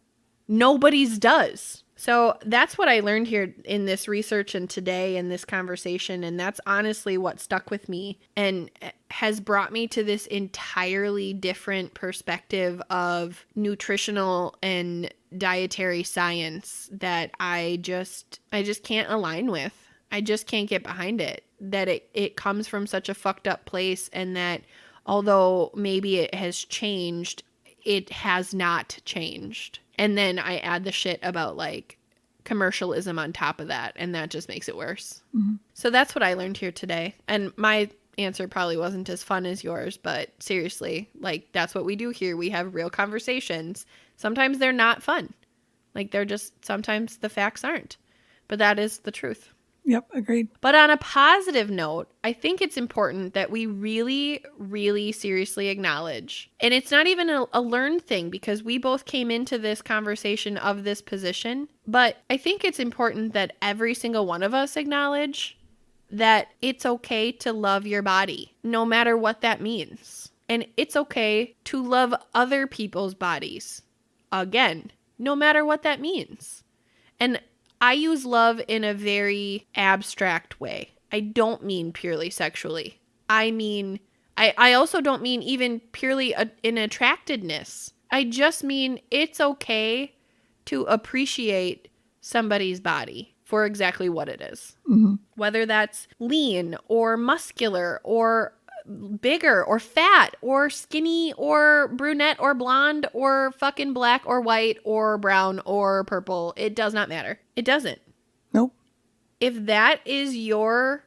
Nobody's does. So that's what I learned here in this research and today in this conversation. And that's honestly what stuck with me and has brought me to this entirely different perspective of nutritional and dietary science that I just can't align with. I just can't get behind it. That it comes from such a fucked up place, and that although maybe it has changed, it has not changed. And then I add the shit about like commercialism on top of that, and that just makes it worse. So that's what I learned here today. And my answer probably wasn't as fun as yours, but seriously, like, that's what we do here. We have real conversations. Sometimes they're not fun. Like, they're just, sometimes the facts aren't. But that is the truth. Yep, agreed. But on a positive note, I think it's important that we really, really seriously acknowledge, and it's not even a learned thing because we both came into this conversation of this position, but I think it's important that every single one of us acknowledge that it's okay to love your body, no matter what that means. And it's okay to love other people's bodies, again, no matter what that means. And I use love in a very abstract way. I don't mean purely sexually. I mean, I also don't mean even purely in attractedness. I just mean it's okay to appreciate somebody's body for exactly what it is. Whether that's lean or muscular or bigger or fat or skinny or brunette or blonde or fucking black or white or brown or purple. It does not matter. It doesn't. Nope. If that is your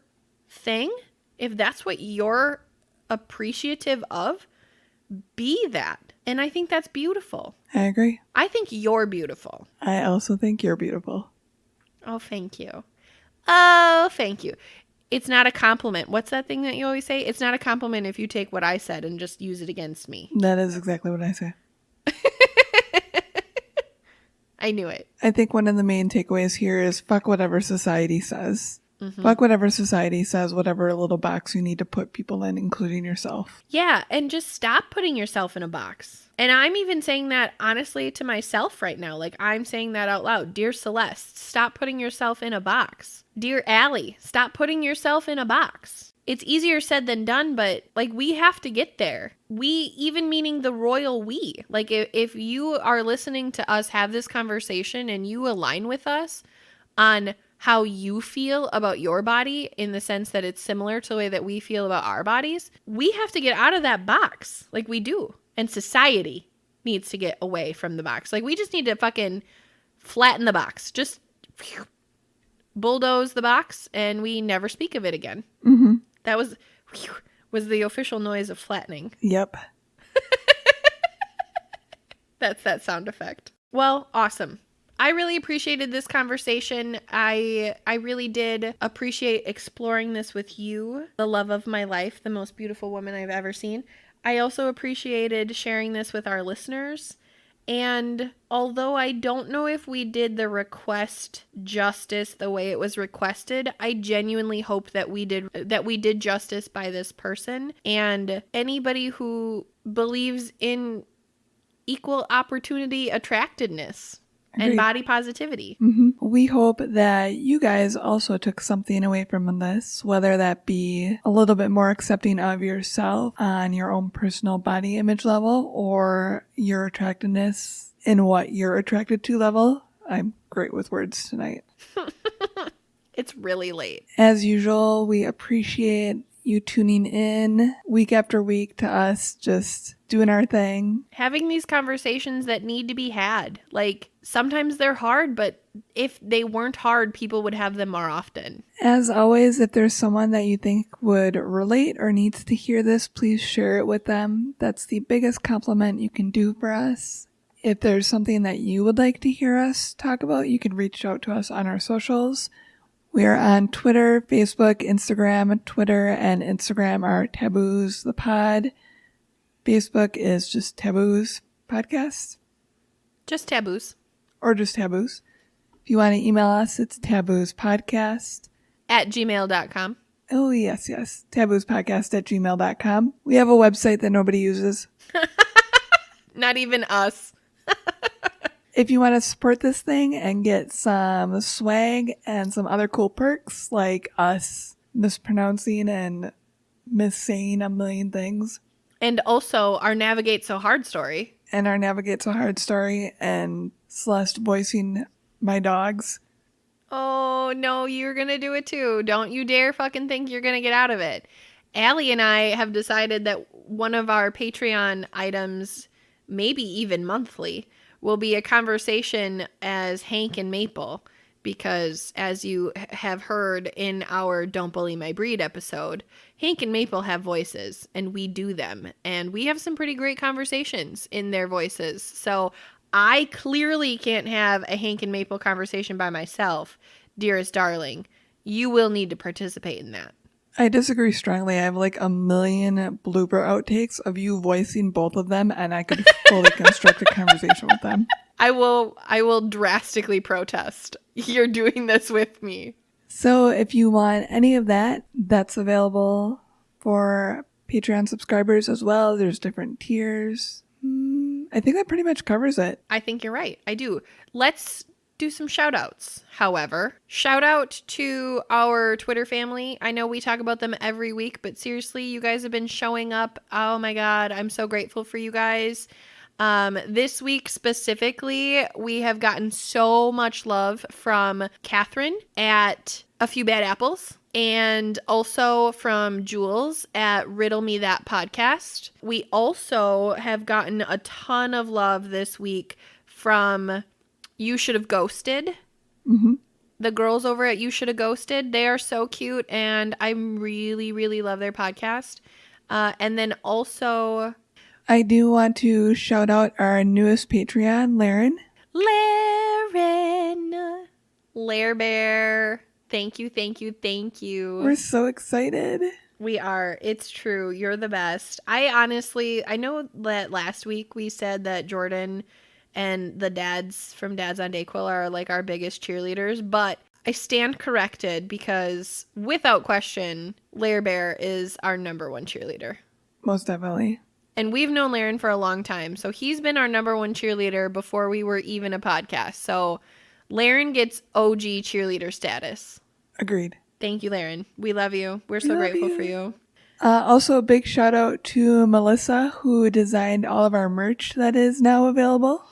thing, if that's what you're appreciative of, be that. And I think that's beautiful. I agree. I think you're beautiful. I also think you're beautiful. Oh, thank you. Oh, thank you. It's not a compliment. What's that thing that you always say? It's not a compliment if you take what I said and just use it against me. That is exactly what I say. I knew it. I think one of the main takeaways here is fuck whatever society says. Fuck whatever society says, whatever little box you need to put people in, including yourself. Yeah, and just stop putting yourself in a box. And I'm even saying that honestly to myself right now. Like, I'm saying that out loud. Dear Celeste, stop putting yourself in a box. Dear Allie, stop putting yourself in a box. It's easier said than done, but like, we have to get there. We, even meaning the royal we. Like, if you are listening to us have this conversation and you align with us on how you feel about your body in the sense that it's similar to the way that we feel about our bodies, we have to get out of that box. Like, we do. And society needs to get away from the box. Like, we just need to fucking flatten the box. Just bulldoze the box, and we never speak of it again. That was the official noise of flattening. Yep. That's that sound effect. Well, awesome. I really appreciated this conversation. I really did appreciate exploring this with you, the love of my life, the most beautiful woman I've ever seen. I also appreciated sharing this with our listeners And although I don't know if we did the request justice the way it was requested, I genuinely hope that we did justice by this person. And anybody who believes in equal opportunity attractedness and Agreed. body positivity. We hope that you guys also took something away from this, whether that be a little bit more accepting of yourself on your own personal body image level or your attractiveness in what you're attracted to level. I'm great with words tonight. It's really late. As usual, we appreciate you tuning in week after week to us just doing our thing. Having these conversations that need to be had. Like, sometimes they're hard, but if they weren't hard, people would have them more often. As always, if there's someone that you think would relate or needs to hear this, please share it with them. That's the biggest compliment you can do for us. If there's something that you would like to hear us talk about, you can reach out to us on our socials. We are on Twitter, Facebook, Instagram. Twitter and Instagram are Taboos the Pod. Facebook is just Taboos Podcast. Just taboos. Or just Taboos. If you want to email us, it's taboospodcast @gmail.com. Oh, yes. Taboospodcast@gmail.com. We have a website that nobody uses. Not even us. If you want to support this thing and get some swag and some other cool perks, like us mispronouncing and missaying a million things. And also our Navigate So Hard story. And our Navigate So Hard story and Celeste voicing my dogs. Oh, no, you're going to do it too. Don't you dare fucking think you're going to get out of it. Allie and I have decided that one of our Patreon items, maybe even monthly, will be a conversation as Hank and Maple, because as you have heard in our Don't Bully My Breed episode, Hank and Maple have voices and we do them, and we have some pretty great conversations in their voices. So I clearly can't have a Hank and Maple conversation by myself. Dearest darling, you will need to participate in that. I disagree strongly. I have like a million blooper outtakes of you voicing both of them, and I could fully construct a conversation with them. I will drastically protest. You're doing this with me. So if you want any of that, that's available for Patreon subscribers as well. There's different tiers. I think that pretty much covers it. I think you're right. I do. Let's do some shout outs, however. Shout out to our Twitter family. I know we talk about them every week, but seriously, you guys have been showing up. Oh my God, I'm so grateful for you guys. This week specifically, we have gotten so much love from Catherine at A Few Bad Apples, and also from Jules at Riddle Me That Podcast. We also have gotten a ton of love this week from You Should Have Ghosted. Mm-hmm. The girls over at You Should Have Ghosted, they are so cute, and I really, really love their podcast. And then also, I do want to shout out our newest Patreon, Laren. Lair Bear. Thank you, thank you, thank you. We're so excited. We are. It's true. You're the best. I know that last week we said that Jordan and the dads from Dads on Dayquil are like our biggest cheerleaders, but I stand corrected because without question, Lair Bear is our number one cheerleader. Most definitely. And we've known Laren for a long time, so he's been our number one cheerleader before we were even a podcast. So Laren gets OG cheerleader status. Agreed. Thank you, Laren. We love you. We're so grateful for you. Also, a big shout out to Melissa, who designed all of our merch that is now available.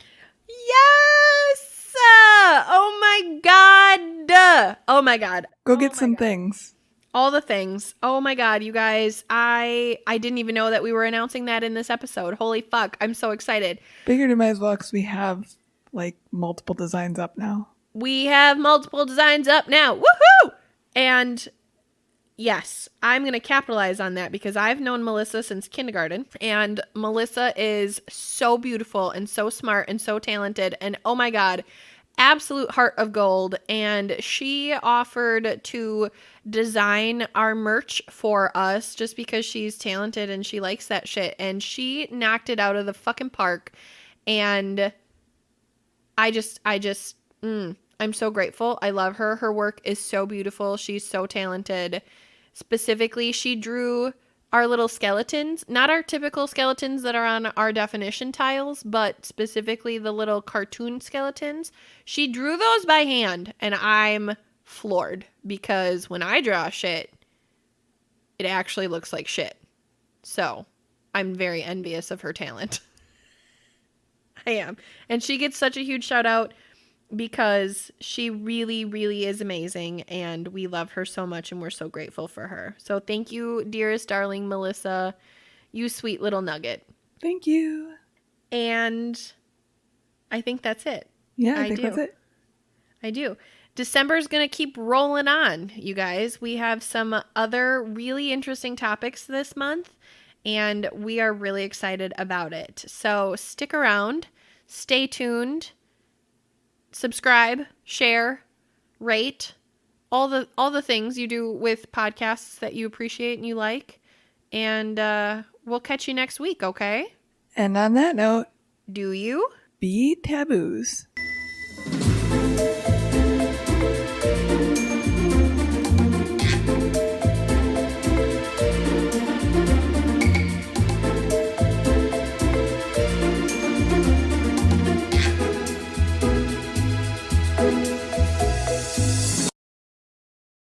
Yes! Oh my God! Oh my God. Go get some things. All the things. Oh my God, you guys. I didn't even know that we were announcing that in this episode. Holy fuck. I'm so excited. Figured it might as well because we have like multiple designs up now. We have multiple designs up now. Woohoo! And yes, I'm going to capitalize on that because I've known Melissa since kindergarten, and Melissa is so beautiful and so smart and so talented, and oh my God, absolute heart of gold. And she offered to design our merch for us just because she's talented and she likes that shit, and she knocked it out of the fucking park. And I'm so grateful. I love her. Her work is so beautiful. She's so talented. Specifically, she drew our little skeletons, not our typical skeletons that are on our definition tiles, but specifically the little cartoon skeletons. She drew those by hand, and I'm floored because when I draw shit, it actually looks like shit. So I'm very envious of her talent. I am. And she gets such a huge shout out because she really, really is amazing, and we love her so much, and we're so grateful for her. So thank you, dearest darling Melissa, you sweet little nugget. Thank you. And I think that's it. Yeah, I think that's it. I do. December's going to keep rolling on, you guys. We have some other really interesting topics this month, and we are really excited about it. So stick around, stay tuned. Subscribe, share, rate, all the things you do with podcasts that you appreciate and you like. And we'll catch you next week, okay? And on that note, do you be taboos.